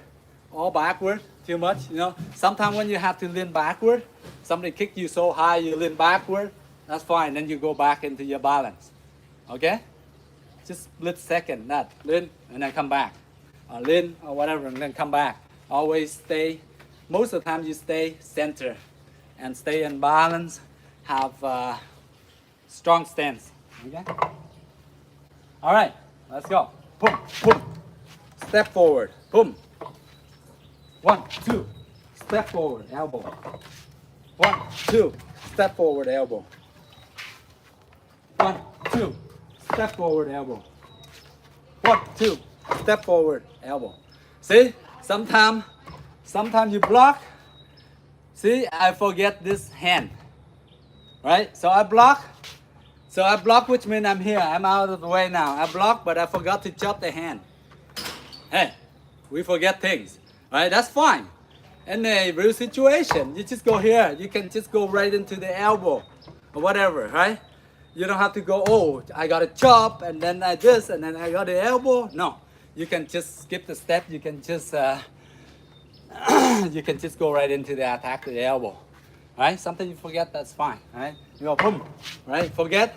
S1: or backward too much, you know. Sometimes when you have to lean backward, somebody kick you so high you lean backward, that's fine. Then you go back into your balance, okay? Just split second, that lean and then come back, or lean or whatever and then come back. Always stay. Most of the time you stay center and stay in balance. Have strong stance. Okay. All right. Let's go. Boom, boom. Step forward. Boom. 1, 2. Step forward. Elbow. 1, 2. Step forward. Elbow. 1, 2. Step forward. Elbow. 1, 2. Step forward. Elbow. See? Sometimes you block. See, I forget this hand. Right? So I block, which means I'm here. I'm out of the way now. I block, but I forgot to chop the hand. Hey, we forget things. Right? That's fine. In a real situation, you just go here. You can just go right into the elbow or whatever, right? You don't have to go, oh, I got to chop, and then I this, and then I got the elbow. No. You can just skip the step. You can just you can just go right into the attack with the elbow. Right? Something you forget, that's fine. Right? You go boom. Right? Forget.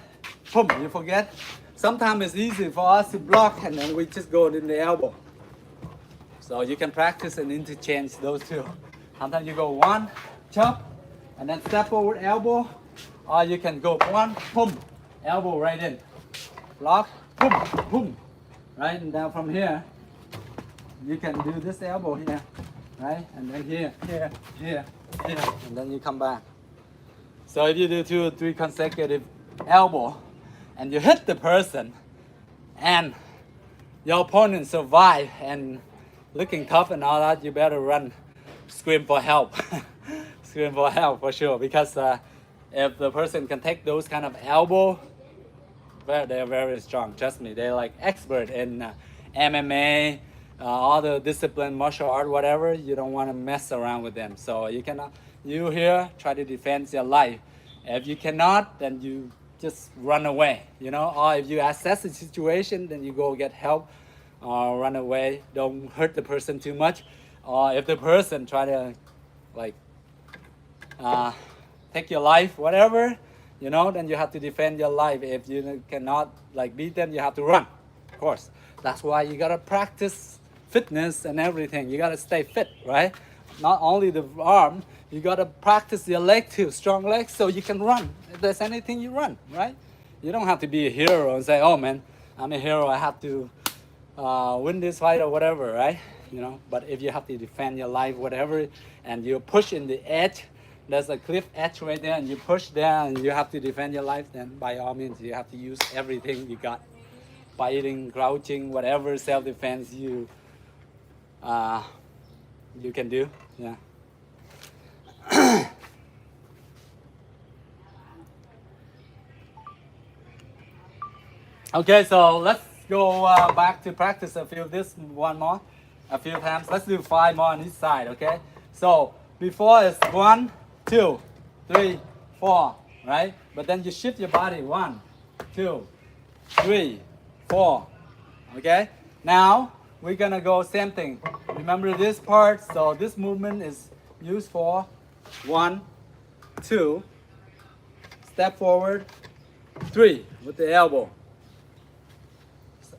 S1: Boom. You forget. Sometimes it's easy for us to block and then we just go in the elbow. So you can practice and interchange those two. Sometimes you go one, chop, and then step forward elbow. Or you can go one, boom, elbow right in. Block, boom, boom. Right, and now from here, you can do this elbow here, right? And then here, and then you come back. So if you do 2 or 3 consecutive elbow, and you hit the person, and your opponent survive and looking tough and all that, you better run, scream for help. Scream for help for sure, because if the person can take those kind of elbow, they're very strong. Trust me, they're like expert in MMA, all the discipline, martial art, whatever. You don't want to mess around with them. So you cannot. You here try to defend your life. If you cannot, then you just run away. You know, or if you assess the situation, then you go get help, or run away. Don't hurt the person too much. Or if the person try to like take your life, whatever. You know, then you have to defend your life. If you cannot like beat them, you have to run, of course. That's why you gotta practice fitness and everything. You gotta stay fit, right? Not only the arm, you gotta practice your leg too, strong legs, so you can run. If there's anything, you run, right? You don't have to be a hero and say, oh man, I'm a hero, I have to win this fight or whatever, right? You know, but if you have to defend your life, whatever, and you push in the edge, there's a cliff edge right there, and you push there and you have to defend your life, then by all means you have to use everything you got. Biting, crouching, whatever self-defense you can do. Yeah. Okay, so let's go back to practice a few times. Let's do 5 more on each side, okay? So before it's 1, 2, 3, 4, right? But then you shift your body 1, 2, 3, 4. Okay? Now we're gonna go same thing. Remember this part, so this movement is used for 1, 2, step forward, 3 with the elbow.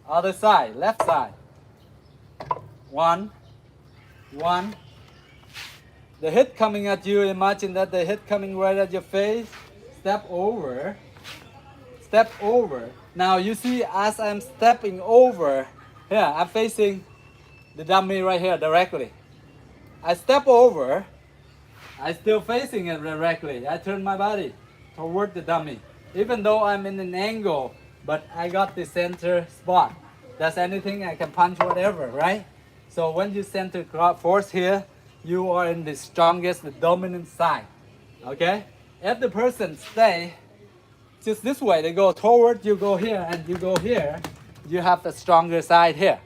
S1: Other side, left side. 1, 1. The hit coming at you, imagine that the hit coming right at your face. Step over. Step over. Now you see as I'm stepping over, here I'm facing the dummy right here directly. I step over, I still facing it directly. I turn my body toward the dummy. Even though I'm in an angle, but I got the center spot. That's anything, I can punch whatever, right? So when you center force here, you are in the strongest, the dominant side, okay? If the person stay just this way, they go toward, you go here, and you go here, you have the stronger side here,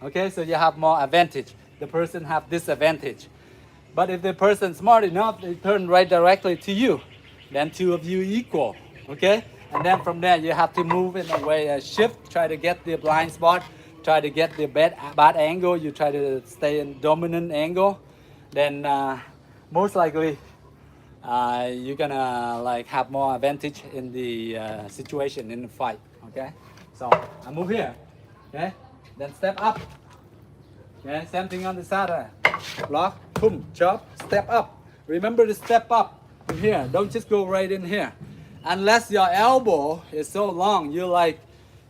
S1: okay? So you have more advantage. the person have disadvantage. But if the person smart enough, they turn right directly to you. Then two of you equal, okay? And then from there, you have to move in a way, a shift, try to get the blind spot, try to get the bad angle, you try to stay in dominant angle. Then most likely, you're gonna like have more advantage in the situation, in the fight, okay? So I move here, okay? Then step up. Okay, same thing on the side. Block, boom, chop, step up. Remember to step up in here. Don't just go right in here. Unless your elbow is so long, you're like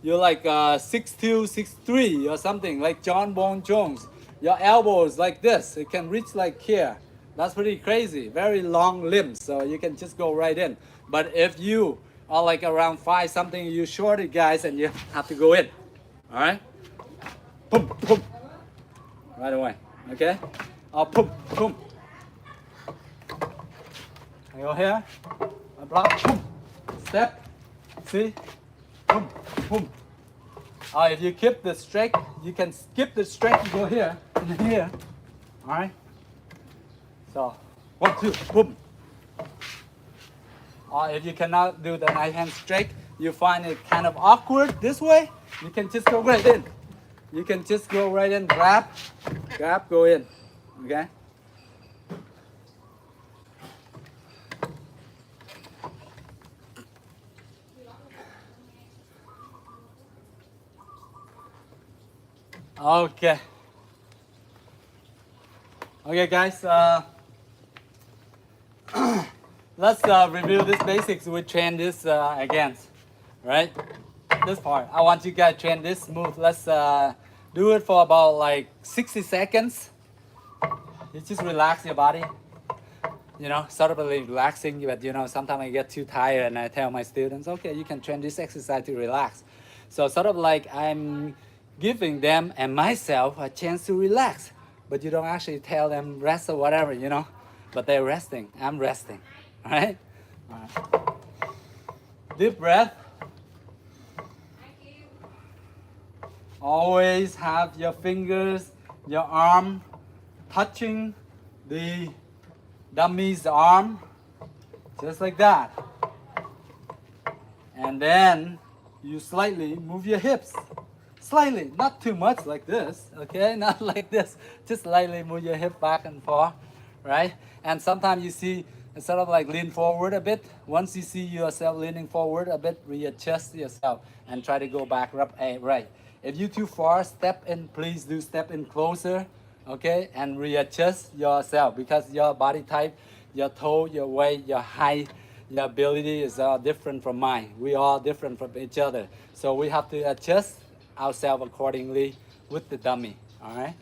S1: 6'2", 6'3", or something like John Bon Jones. Your elbow is like this. It can reach like here. That's pretty crazy. Very long limbs, so you can just go right in. But if you are like around 5 something, you shorter guys, and you have to go in. All right. Boom, boom. Right away, okay? Boom, boom. I go here, I block, boom, step, see, boom, boom. If you keep the straight, you can skip the straight and go here and here, all right? So, 1, 2, boom. If you cannot do the right hand straight, you find it kind of awkward this way, you can just go right in. You can just go right in, grab, go in, okay? Okay. Okay, guys, let's review this basics. We train this again, right? This part, I want you guys to train this move. Let's do it for about like 60 seconds. You just relax your body. You know, sort of relaxing, but you know, sometimes I get too tired and I tell my students, okay, you can train this exercise to relax. So sort of like I'm giving them and myself a chance to relax, but you don't actually tell them rest or whatever, you know, but they're resting, I'm resting, all right? All right. Deep breath. Always have your fingers, your arm touching the dummy's arm, just like that. And then you slightly move your hips. Slightly, not too much like this, okay? Not like this. Just slightly move your hip back and forth, right? And sometimes you see sort of like lean forward a bit. Once you see yourself leaning forward a bit, readjust yourself and try to go back right. If you're too far, step in, please do step in closer, okay? And readjust yourself because your body type, your toe, your weight, your height, your ability is all different from mine. We all different from each other. So we have to adjust ourselves accordingly with the dummy, all right?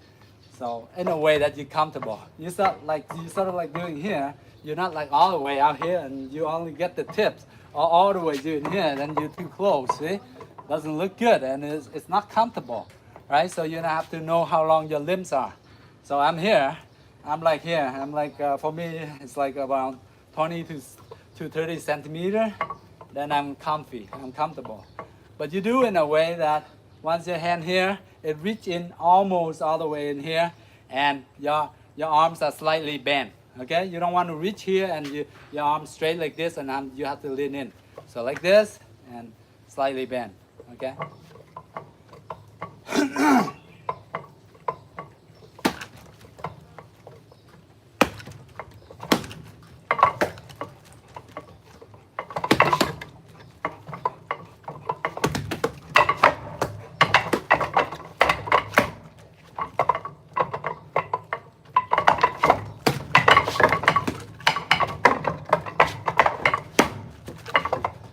S1: So in a way that you're comfortable. You sort of like doing here, you're not like all the way out here and you only get the tips, or all the way doing here, then you're too close, see? Doesn't look good and it's not comfortable, right? So you have to know how long your limbs are. So I'm here, I'm like here, I'm like, for me, it's like around 20 to 30 centimeter, then I'm comfy, I'm comfortable. But you do in a way that once your hand here, it reach in almost all the way in here, and your arms are slightly bent, okay? You don't want to reach here and your arms straight like this, and you have to lean in. So like this, and slightly bent, okay?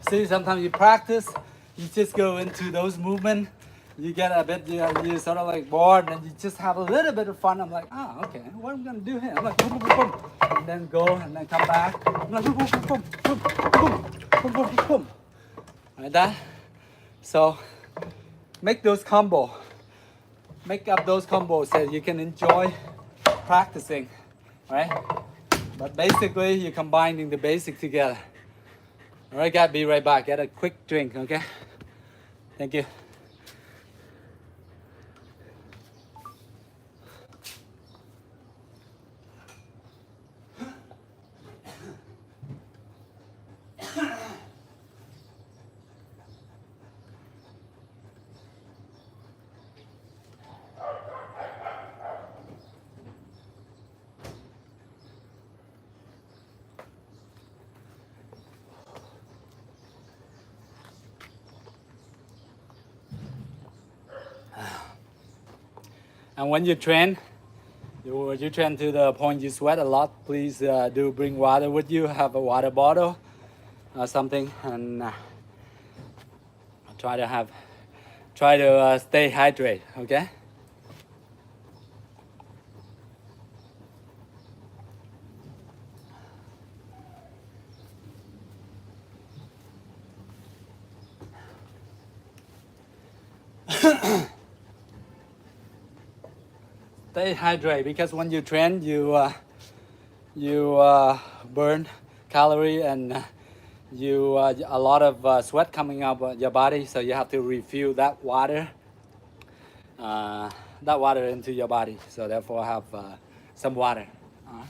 S1: See, sometimes you practice, you just go into those movements, you get a bit, you sort of like bored, and you just have a little bit of fun. I'm like, okay, what am I gonna do here? I'm like, boom, boom, boom, boom, and then go, and then come back. I'm like, boom, boom, boom, boom, boom, boom, boom, boom, boom, boom. Like that. So make those combos. Make up those combos so you can enjoy practicing, right? But basically, you're combining the basic together. All right, guys, be right back. Get a quick drink, okay? Thank you. And when you train, you train to the point you sweat a lot, please do bring water with you. Have a water bottle or something, and try to stay hydrated. Okay. Stay hydrated because when you train, you burn calorie and a lot of sweat coming out of your body, so you have to refill uh, that water into your body. So therefore, have some water. Ah.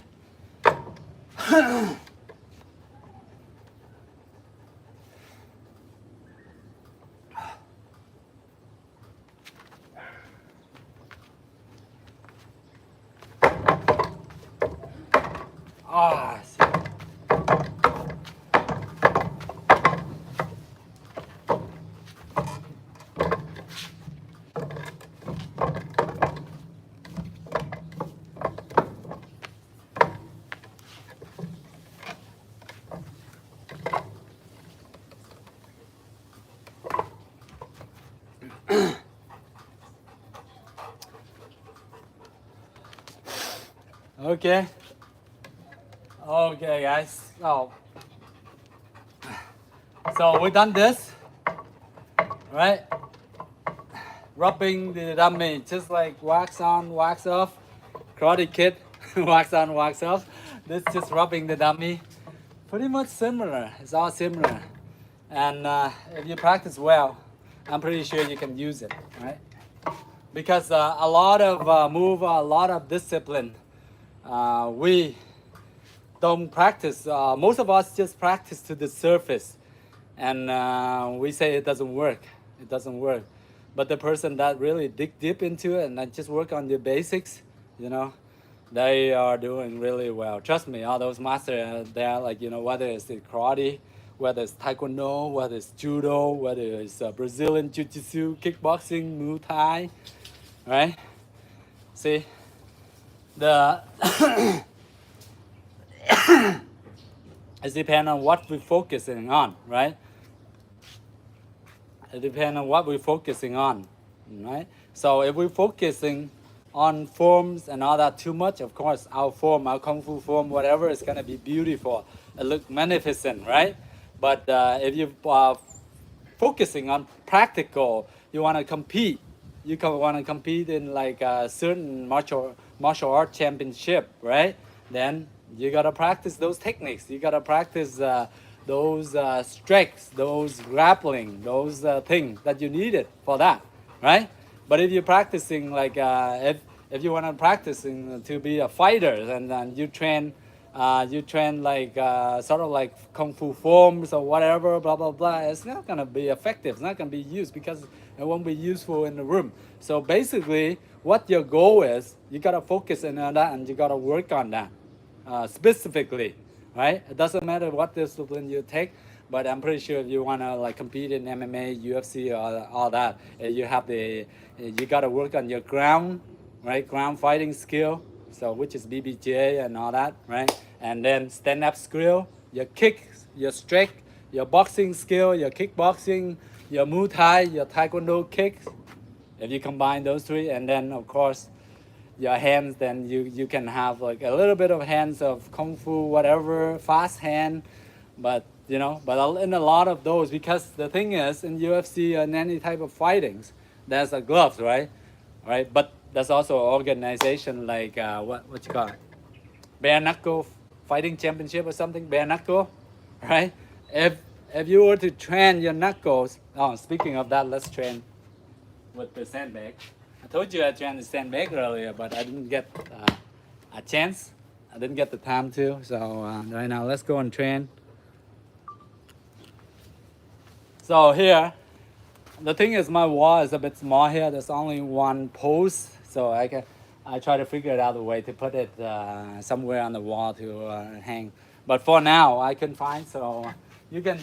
S1: Okay. Okay, guys. So we done this, right? Rubbing the dummy, just like wax on, wax off. Karate Kid, wax on, wax off. This just rubbing the dummy. Pretty much similar. It's all similar. And if you practice well, I'm pretty sure you can use it, right? Because a lot of move, a lot of discipline, we don't practice. Most of us just practice to the surface, and we say it doesn't work. It doesn't work. But the person that really dig deep into it and then just work on the basics, you know, they are doing really well. Trust me, all those masters, they're like, you know, whether it's the karate, whether it's taekwondo, whether it's judo, whether it's Brazilian jiu-jitsu, kickboxing, Muay Thai, right? See, the it depends on what we're focusing on, right? It depends on what we're focusing on, right? So if we're focusing on forms and all that too much, of course, our form, our kung fu form, whatever, is gonna be beautiful. It look magnificent, right? But if you are focusing on practical, you want to compete. You want to compete in like a certain martial art championship, right? Then you gotta practice those techniques. You gotta practice those strikes, those grappling, those things that you needed for that, right? But if you're practicing like if you want to practicing to be a fighter, and then you train like sort of like kung fu forms or whatever, blah blah blah. It's not gonna be effective. It's not gonna be used because it won't be useful in the room. So basically, what your goal is, you gotta focus on that and you gotta work on that specifically, right? It doesn't matter what discipline you take, but I'm pretty sure if you wanna like compete in MMA, UFC, or all that, you have you gotta work on your ground, right? Ground fighting skill, so which is BBJ and all that, right? And then stand-up skill, your kicks, your strike, your boxing skill, your kickboxing, your Muay Thai, your Taekwondo kicks. If you combine those three, and then of course your hands, then you can have like a little bit of hands of kung fu, whatever, fast hand, but you know, but in a lot of those, because the thing is in UFC and any type of fightings, there's a gloves, right? Right, but there's also an organization like what you call it, bare knuckle fighting championship or something, bare knuckle, right? If you were to train your knuckles, speaking of that, let's train with the sandbag. I told you I trained the sandbag earlier, but I didn't get a chance. I didn't get the time to. So right now, let's go and train. So here, the thing is, my wall is a bit small here. There's only one post, so I try to figure out a way to put it somewhere on the wall to hang. But for now, I can find, so you can,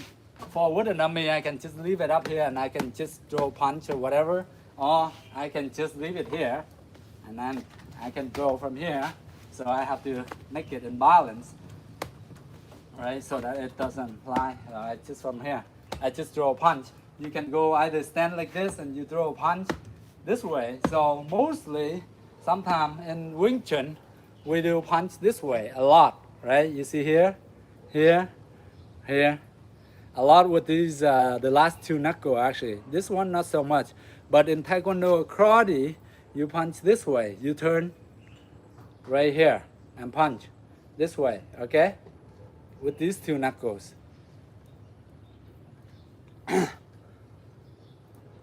S1: for wooden dummy, I can just leave it up here and I can just throw punch or whatever, or I can just leave it here, and then I can throw from here. So I have to make it in balance, right? So that it doesn't fly. Just from here, I just throw a punch. You can go either stand like this and you throw a punch this way. So mostly, sometimes in Wing Chun, we do punch this way a lot, right? You see here, here, here. A lot with these, the last two knuckle actually. This one not so much. But in Taekwondo karate, you punch this way. You turn right here and punch this way, okay? With these two knuckles.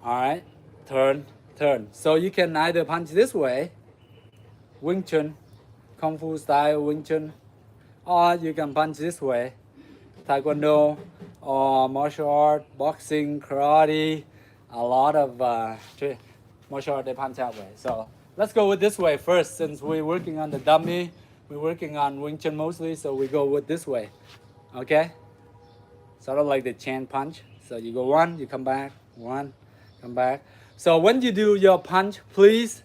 S1: Alright, turn, turn. So you can either punch this way, Wing Chun, Kung Fu style Wing Chun, or you can punch this way, Taekwondo, or martial art, boxing, karate, a lot of martial art they punch that way. So let's go with this way first, since we're working on the dummy, we're working on Wing Chun mostly, so we go with this way, okay? Sort of like the chain punch. So you go one, you come back, one, come back. So when you do your punch, please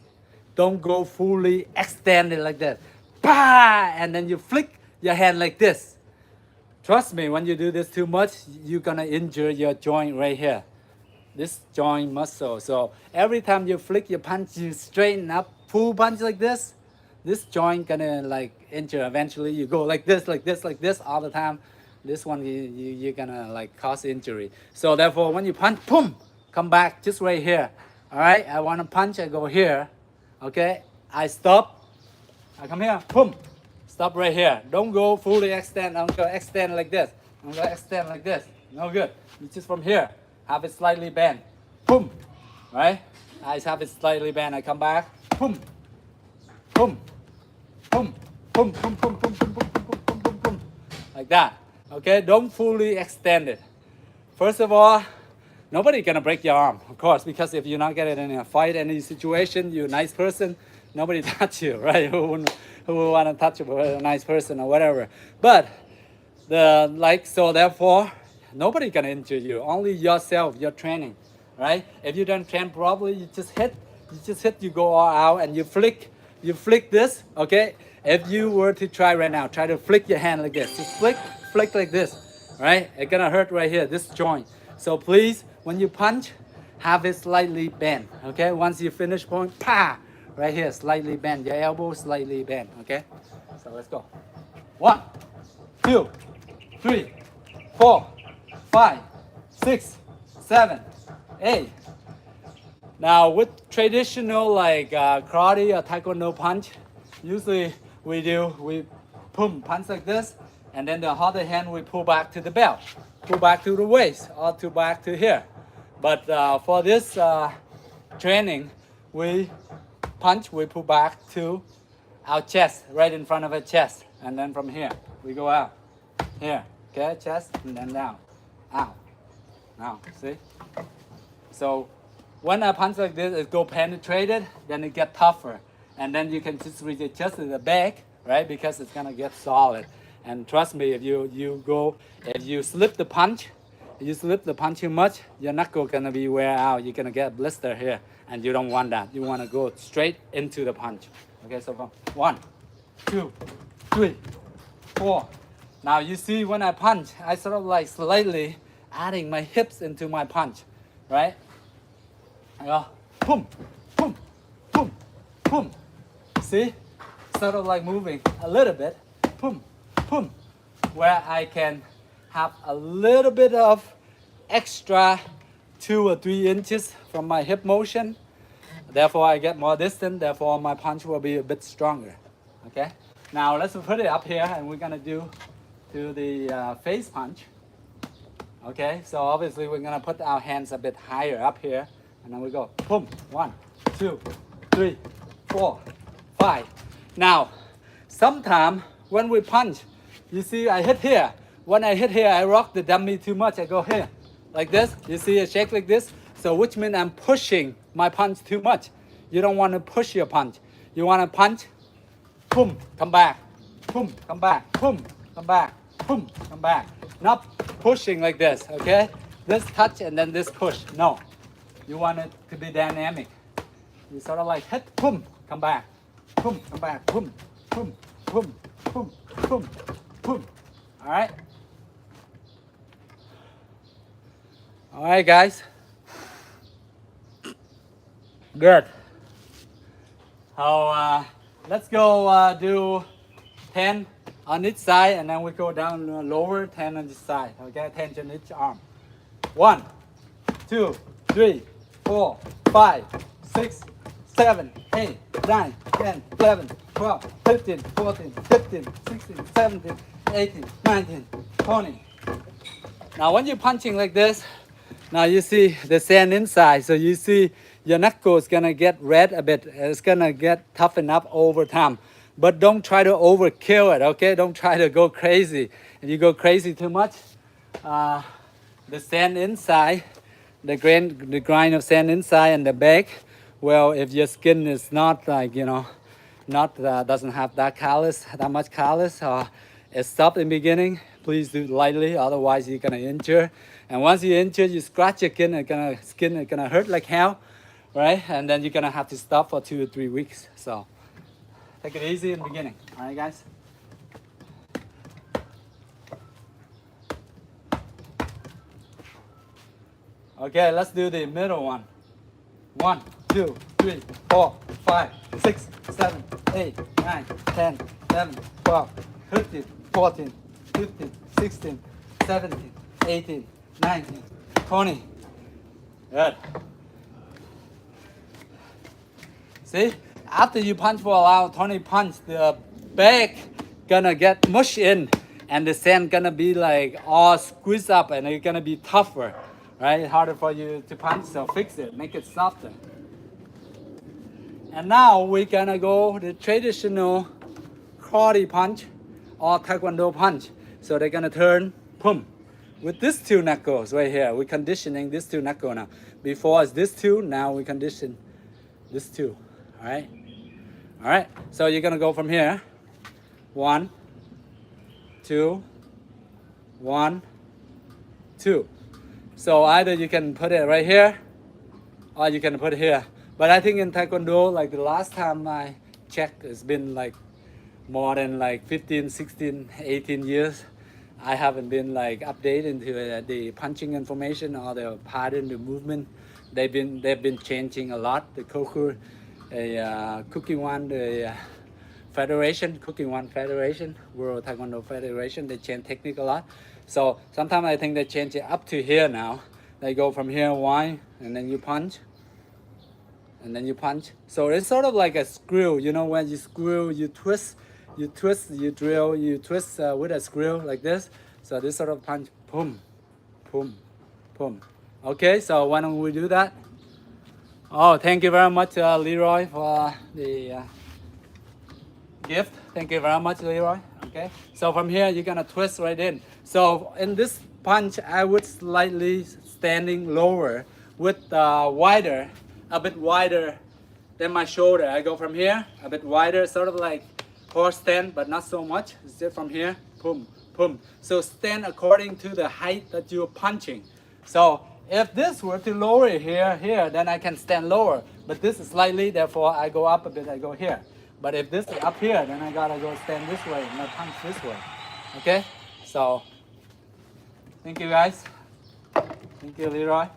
S1: don't go fully extended like that. Bah! And then you flick your hand like this. Trust me, when you do this too much, you're gonna injure your joint right here. This joint muscle. So every time you flick your punch, you straighten up, full punch like this joint gonna like injure. Eventually you go like this, like this, like this all the time. This one you're gonna like cause injury. So therefore when you punch, boom, come back just right here. All right, I wanna punch, I go here. Okay, I stop, I come here, boom, stop right here. Don't go fully extend, I'm gonna extend like this. I'm gonna extend like this, no good. You just from here, have it slightly bent, boom, right? I have it slightly bent, I come back, boom, boom, boom, boom, boom, boom, boom, boom, boom, boom, boom, boom, boom, like that. Okay, don't fully extend it. First of all, nobody gonna break your arm, of course, because if you're not getting in a fight, any situation, you're a nice person, nobody touch you, right? Who would want to touch a nice person or whatever? But so therefore, nobody gonna injure you. Only yourself, your training, right? If you don't train properly, you just hit, you go all out, and you flick this, okay? If you were to try right now, try to flick your hand like this. Just flick like this, right? It's gonna hurt right here, this joint. So please, when you punch, have it slightly bent, okay? Once you finish point, pa, right here, slightly bent. Your elbow slightly bent, okay? So let's go. 1, 2, 3, 4, 5, 6, 7, 8. Now with traditional like karate or taekwondo punch, usually we punch like this, and then the other hand we pull back to the belt, pull back to the waist, or to back to here. But for this training, we punch, we pull back to our chest, right in front of our chest, and then from here we go out, here, okay, chest, and then down, out, now, see? So when I punch like this, it go penetrated, then it get tougher, and then you can just readjust the back, right? Because it's gonna get solid. And trust me, if you slip the punch, too much, your knuckle gonna be wear out. You're gonna get blister here, and you don't want that. You wanna go straight into the punch. Okay, so from 1, 2, 3, 4. Now you see when I punch, I sort of like slightly adding my hips into my punch, right? I go, boom, boom, boom, boom. See? Sort of like moving a little bit, boom, boom, where I can have a little bit of extra 2 or 3 inches from my hip motion. Therefore, I get more distance. Therefore, my punch will be a bit stronger. Okay? Now, let's put it up here, and we're going to do the face punch. Okay? So, obviously, we're going to put our hands a bit higher up here. And then we go, boom, 1, 2, 3, 4, 5. Now, sometimes when we punch, you see I hit here. When I hit here, I rock the dummy too much. I go here, like this. You see a shake like this? So which means I'm pushing my punch too much. You don't want to push your punch. You want to punch, boom, come back, boom, come back, boom, come back, boom, come back. Not pushing like this, okay? This touch and then this push. No. You want it to be dynamic. You sort of like hit, boom, come back, boom, come back, boom, boom, boom, boom, boom, boom. All right. All right, guys. Good. Let's go do 10 on each side, and then we go down lower 10 on each side. Okay, 10 on each arm. 1, 2, 3, 4, 5, 6, 7, 8, 9, 10, 11, 12, 15, 14, 15, 16, 17, 18, 19, 20. Now when you're punching like this, now you see the sand inside, so you see your knuckle is gonna get red a bit. It's gonna get toughened up over time. But don't try to overkill it, okay? Don't try to go crazy. If you go crazy too much, the sand inside, the grind of sand inside and the back, well, if your skin is not like, not doesn't have that much callus, or it's soft in the beginning, please do it lightly, otherwise you're gonna injure. And once you injure, you scratch your skin is gonna hurt like hell, right? And then you're gonna have to stop for 2 or 3 weeks. So take it easy in the beginning, all right, guys? Okay, let's do the middle one. 1, 2, 3, 4, 5, 6, 7, 8, 9, 10, 11, 12, 13, 14, 15, 16, 17, 18, 19, 20. Good. See, after you punch for a while, 20 punch, the back gonna get mushed in, and the sand gonna be like all squeezed up, and it's gonna be tougher, right? Harder for you to punch, so fix it, make it softer. And now we're gonna go the traditional karate punch or taekwondo punch. So they're gonna turn, boom, with these 2 knuckles right here. We're conditioning these 2 knuckles now. Before it's this 2, now we condition this 2. All right. All right. So you're gonna go from here. 1, 2, 1, 2. So either you can put it right here, or you can put it here. But I think in Taekwondo, like the last time I checked, it's been like more than like 15, 16, 18 years. I haven't been like updated into the punching information or the pattern, the movement. They've been changing a lot. The Koku, Cooking One, the Federation, Cooking One Federation, World Taekwondo Federation, they change technique a lot. So sometimes I think they change it up to here now. They go from here, wide, and then you punch. And then you punch. So it's sort of like a screw, when you screw, you twist, you drill, you twist with a screw like this. So this sort of punch, boom, boom, boom. Okay, so why don't we do that? Oh, thank you very much, Leroy, for the gift. Thank you very much, Leroy. Okay, so from here, you're gonna twist right in. So in this punch, I would slightly standing lower with a bit wider than my shoulder. I go from here, a bit wider, sort of like horse stand, but not so much. It's just from here, boom, boom. So stand according to the height that you're punching. So if this were to lower here, then I can stand lower. But this is slightly, therefore I go up a bit, I go here. But if this is up here, then I gotta go stand this way and I punch this way. Okay? So, thank you guys. Thank you, Leroy.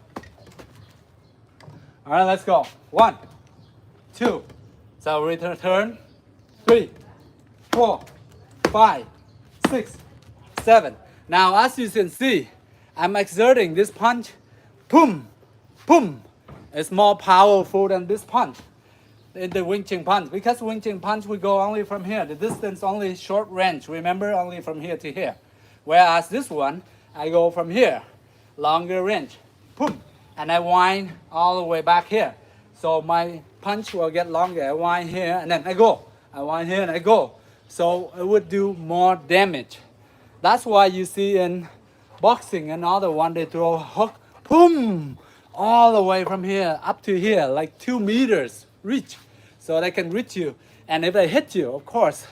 S1: All right, let's go. 1, 2. So return. 3, 4, 5, 6, 7. Now, as you can see, I'm exerting this punch. Boom, boom. It's more powerful than this punch in the Wing Chun punch. Because Wing Chun punch, we go only from here. The distance only short range. Remember, only from here to here. Whereas this one, I go from here, longer range. Boom. And I wind all the way back here. So my punch will get longer. I wind here and then I go. I wind here and I go. So it would do more damage. That's why you see in boxing and other one, they throw a hook, boom, all the way from here up to here, like 2 meters reach. So they can reach you. And if they hit you, of course,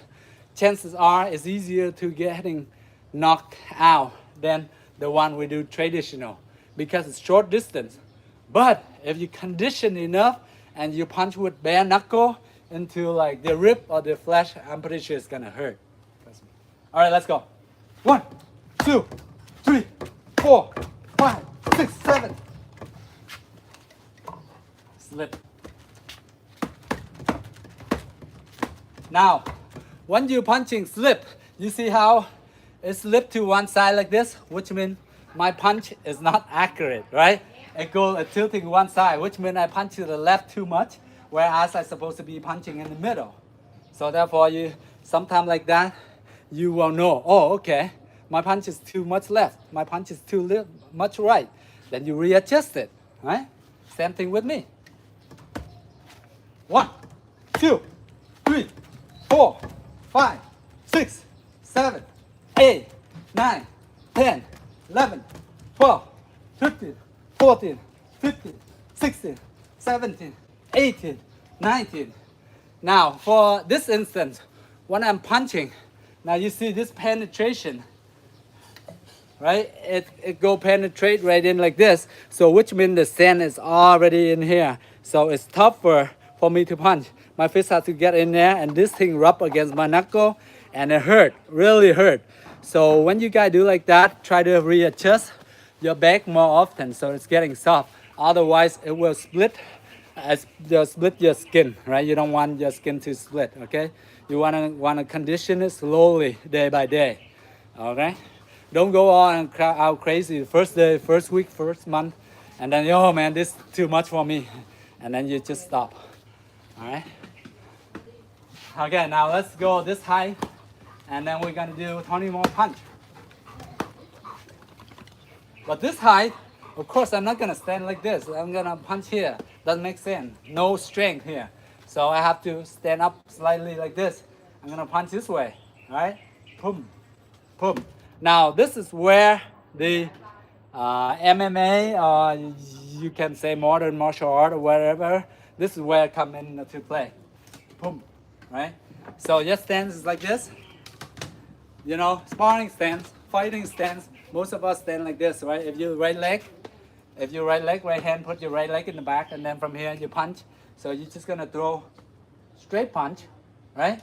S1: chances are it's easier to getting knocked out than the one we do traditional, because it's short distance. But if you condition enough and you punch with bare knuckle, into like the rib or the flesh, I'm pretty sure it's gonna hurt. All right, let's go. 1, 2, 3, 4, 5, 6, 7. Slip. Now, when you punching slip, you see how it slipped to one side like this, which means my punch is not accurate, right? It goes tilting one side, which means I punch to the left too much, whereas I'm supposed to be punching in the middle. So therefore, you sometimes like that, you will know, oh, okay, my punch is too much left, my punch is too much right. Then you readjust it, right? Same thing with me. 1, 2, 3, 4, 5, 6, 7, 8, 9, 10, 11, 12, 13, 14, 15, 16, 17, 18, 19. Now, for this instance, when I'm punching, now you see this penetration, right? It go penetrate right in like this. So which means the sand is already in here. So it's tougher for me to punch. My fist has to get in there and this thing rub against my knuckle and it hurt, really hurt. So when you guys do like that, try to readjust your back more often so it's getting soft. Otherwise it will split split your skin, right? You don't want your skin to split, okay? You wanna condition it slowly, day by day, okay? Don't go on out crazy the first day, first week, first month, and then, oh man, this is too much for me, and then you just stop, all right? Okay, now let's go this high, and then we're gonna do 20 more punch. But this height, of course, I'm not gonna stand like this. I'm gonna punch here. Doesn't make sense. No strength here. So I have to stand up slightly like this. I'm gonna punch this way, right? Boom, boom. Now this is where the MMA, or you can say modern martial art or whatever, this is where it come into play. Boom, right? So your stance is like this. You know, sparring stance, fighting stance. Most of us stand like this, right? If you right leg, right hand, put your right leg in the back, and then from here you punch. So you're just gonna throw straight punch, right?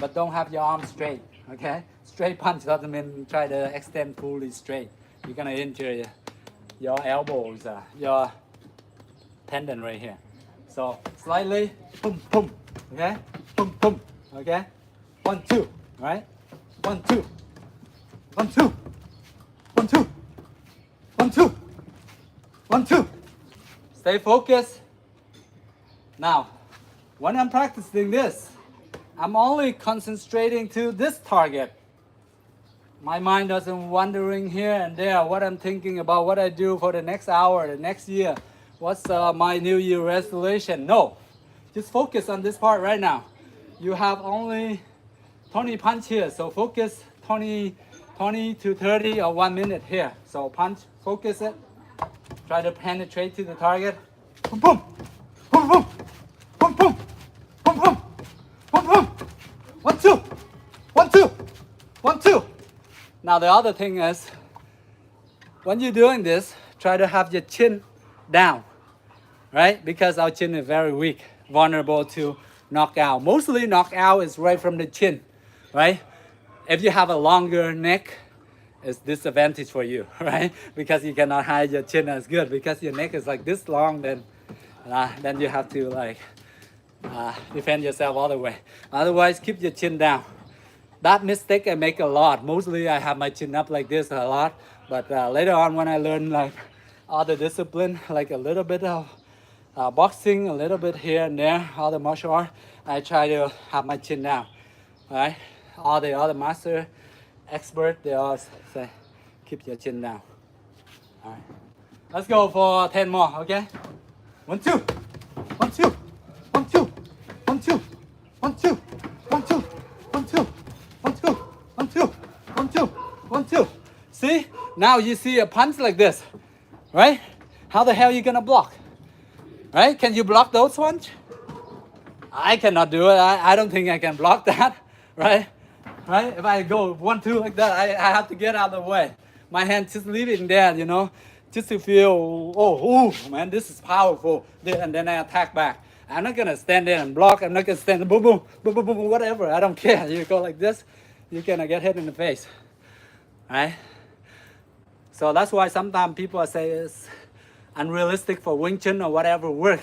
S1: But don't have your arm straight, okay? Straight punch doesn't mean try to extend fully straight. You're gonna injure your elbows, your tendon right here. So slightly, boom, boom, okay? Boom, boom, okay? 1, 2, right? 1, 2, 1, 2, 1, 2, 1, 2, 1, 2. Stay focused. Now, when I'm practicing this, I'm only concentrating to this target. My mind doesn't wandering here and there, what I'm thinking about, what I do for the next hour, the next year, what's my New Year resolution. No, just focus on this part right now. You have only 20 punch here, so focus 20 to 30 or 1 minute here. So punch, focus it, try to penetrate to the target. Boom, boom, boom, boom, boom, boom, boom, boom, boom, boom. 1, 2, 1, 2, 1, 2. Now the other thing is, when you're doing this, try to have your chin down, right? Because our chin is very weak, vulnerable to knockout. Mostly knockout is right from the chin, right? If you have a longer neck, it's disadvantage for you, right? Because you cannot hide your chin as good. Because your neck is like this long, then you have to like defend yourself all the way. Otherwise, keep your chin down. That mistake I make a lot. Mostly I have my chin up like this a lot. But later on when I learn like other discipline, like a little bit of boxing, a little bit here and there, other martial art, I try to have my chin down, right? All the other master, expert, they all say, keep your chin down. All right. Let's go for 10 more, okay? 1, 2, 1, 2, 1, 2, 1, 2, 1, 2, 1, 2, 1, 2, 1, 2, 1, 2, 1, 2, 1, 2. See? Now you see a punch like this, right? How the hell are you gonna block? Right? Can you block those ones? I cannot do it. I don't think I can block that, right? Right? If I go 1, 2 like that, I have to get out of the way. My hand just leave it there, you know, just to feel, oh, man, this is powerful. And then I attack back. I'm not gonna stand there and block. I'm not gonna stand boom, boom, boom, boom, boom, whatever. I don't care. You go like this, you're gonna get hit in the face, right? So that's why sometimes people say it's unrealistic for Wing Chun or whatever work.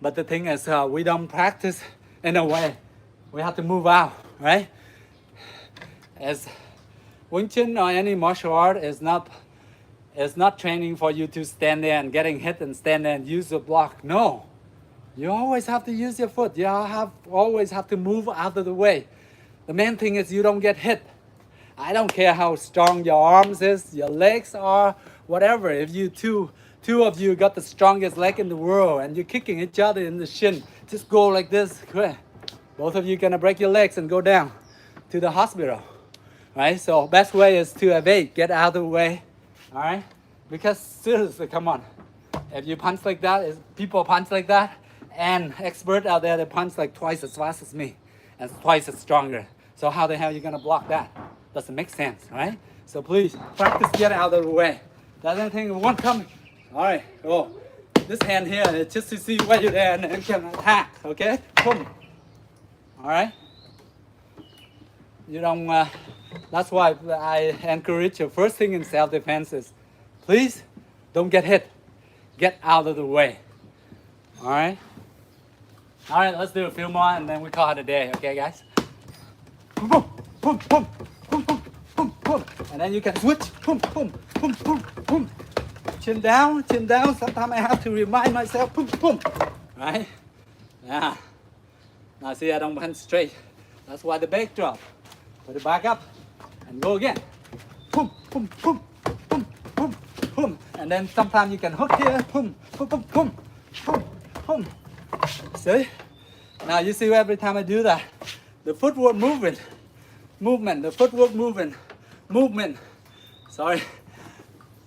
S1: But the thing is, we don't practice in a way. We have to move out, right? As Wing Chun or any martial art is not training for you to stand there and getting hit and stand there and use the block. No, you always have to use your foot. You always have to move out of the way. The main thing is you don't get hit. I don't care how strong your arms is, your legs are, whatever. If you two of you got the strongest leg in the world and you're kicking each other in the shin, just go like this. Both of you gonna break your legs and go down to the hospital, right? So best way is to evade, get out of the way, all right? Because seriously, come on. If you punch like that, people punch like that, and expert out there, they punch like twice as fast as me and twice as stronger. So how the hell are you gonna block that? Doesn't make sense, right? So please practice, get out of the way. That's anything, one coming. All right, go. This hand here is just to see where you're there and then can attack, okay? Boom. All right? You don't, that's why I encourage you. First thing in self-defense is, please don't get hit. Get out of the way. All right? All right, let's do a few more and then we call it a day, okay, guys? Boom, boom, boom, boom, boom, boom, boom, boom. And then you can switch. Boom, boom, boom, boom, boom. Chin down, chin down. Sometimes I have to remind myself. Boom, boom. Right? Yeah. Now see, I don't punch straight. That's why the back drop. Put it back up and go again. Boom, boom, boom, boom, boom, boom. And then sometimes you can hook here. Boom, boom, boom, boom, boom, boom. See? Now you see every time I do that, the footwork movement, the footwork movement. Sorry,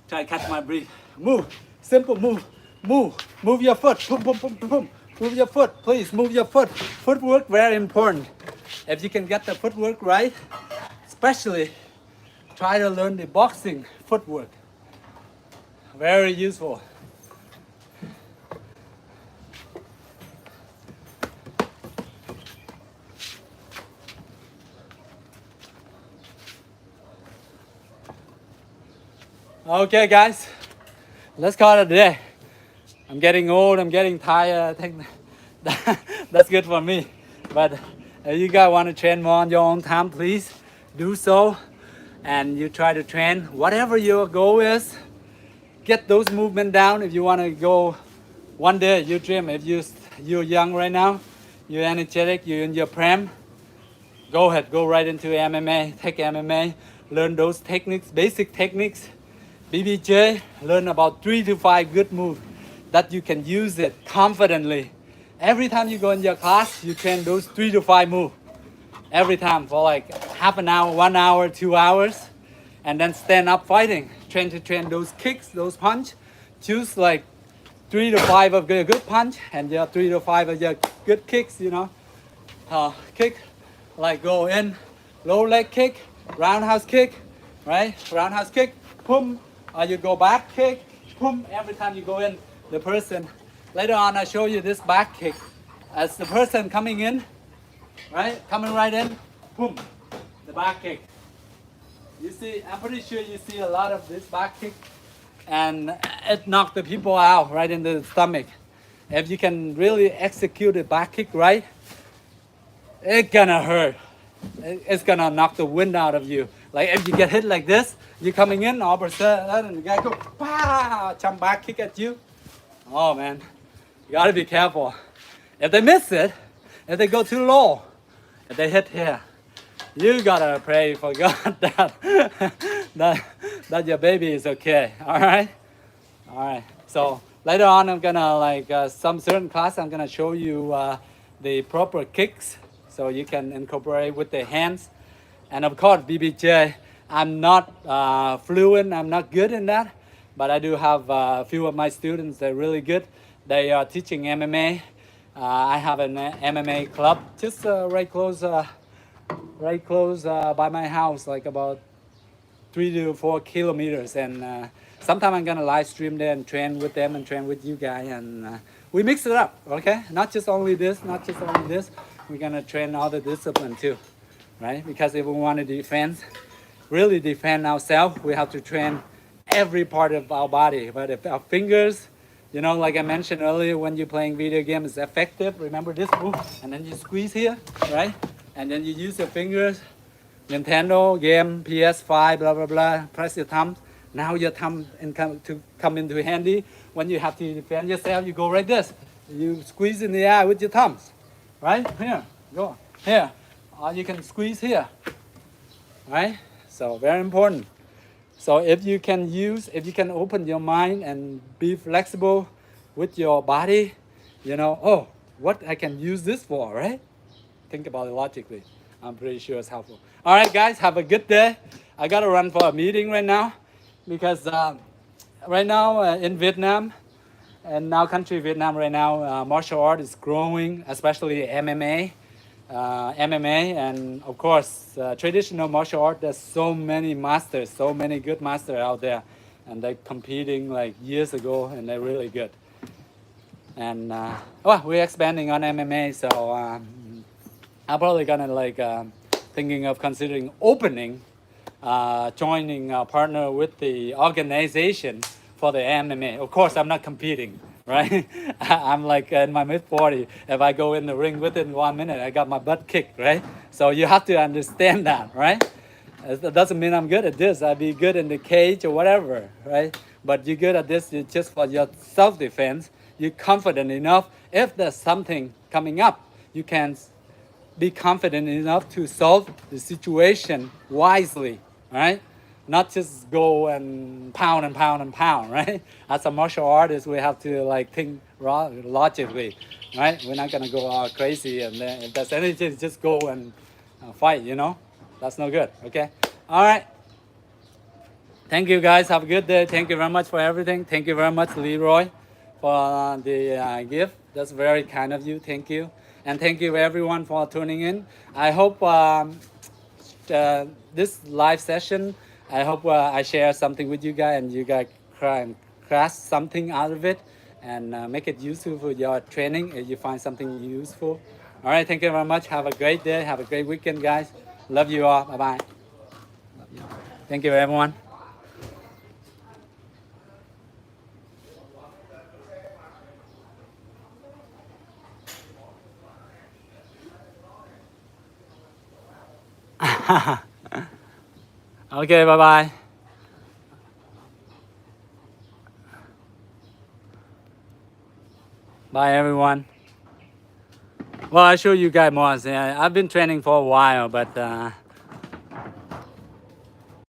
S1: try to catch my breath. Move, simple move, move your foot, boom, boom, boom, boom. Move your foot, please, move your foot. Footwork, very important. If you can get the footwork right, especially try to learn the boxing footwork. Very useful. Okay, guys, let's call it a day. I'm getting old, I'm getting tired. I think that's good for me. But if you guys want to train more on your own time, please do so. And you try to train whatever your goal is. Get those movements down. If you want to go one day, you dream. If you're young right now, you're energetic, you're in your prime, go ahead, go right into MMA. Take MMA, learn those techniques, basic techniques. BBJ, learn about 3 to 5 good moves that you can use it confidently. Every time you go in your class, you train those 3 to 5 moves. Every time for like half an hour, 1 hour, 2 hours. And then stand up fighting. Train those kicks, those punch. Choose like 3 to 5 of your good punch and your 3 to 5 of your good kicks, you know. Kick, like go in, low leg kick, roundhouse kick, right? Roundhouse kick, boom. Or you go back kick, boom. Every time you go in, the person. Later on, I'll show you this back kick. As the person coming in, right? Coming right in, boom. The back kick. You see, I'm pretty sure you see a lot of this back kick. And it knocked the people out right in the stomach. If you can really execute the back kick right, it's gonna hurt. It's gonna knock the wind out of you. Like if you get hit like this, you're coming in, all of a sudden the guy go, pow, jump back kick at you. Oh man, you gotta be careful. If they miss it, if they go too low, if they hit here, you gotta pray for God that your baby is okay. All right. So later on, I'm gonna some certain class. I'm gonna show you the proper kicks, so you can incorporate with the hands. And of course, BBJ. I'm not fluent. I'm not good in that, but I do have a few of my students that are really good. They are teaching MMA. I have an MMA club just right close by my house, like about 3 to 4 kilometers, and Sometime I'm gonna live stream there and train with them and train with you guys, and we mix it up, okay? Not just only this, not just only this. We're gonna train other discipline too, right? Because if we want to defend, really defend ourselves, we have to train every part of our body. But if our fingers, you know, like I mentioned earlier, when you're playing video game, is effective. Remember this move, and then you squeeze here, right? And then you use your fingers. Nintendo game, PS5, blah blah blah. Press your thumb. Now your thumb come into handy. When you have to defend yourself, you go like this. You squeeze in the air with your thumbs, right? Here, go here. Or you can squeeze here, right? So very important. So if you can open your mind and be flexible with your body, you know, oh, what I can use this for, right? Think about it logically. I'm pretty sure it's helpful. All right, guys, have a good day. I gotta run for a meeting right now because right now in Vietnam, and now country Vietnam right now, martial art is growing, especially MMA. MMA and of course traditional martial art. There's so many masters, so many good masters out there, and they're competing like years ago, and they're really good. And well, we're expanding on MMA, so I'm probably gonna like thinking of considering opening, joining a partner with the organization for the MMA. Of course, I'm not competing, right? I'm like in my mid 40. If I go in the ring within 1 minute, I got my butt kicked, right? So you have to understand that, right? It doesn't mean I'm good at this. I'd be good in the cage or whatever, right? But you're good at this just for your self-defense. You're confident enough. If there's something coming up, you can be confident enough to solve the situation wisely, right? Not just go and pound and pound and pound, right? As a martial artist, we have to like think logically, right? We're not gonna go all crazy, and then if there's anything, just go and fight, you know? That's no good, okay? All right. Thank you guys, have a good day. Thank you very much for everything. Thank you very much, Leroy, for the gift. That's very kind of you, thank you. And thank you everyone for tuning in. I hope this live session, I hope I share something with you guys and you guys can grasp something out of it and make it useful for your training if you find something useful. All right, thank you very much. Have a great day. Have a great weekend, guys. Love you all. Bye-bye. Thank you, everyone. Okay, bye-bye. Bye, everyone. Well, I'll show you guys more. I've been training for a while, but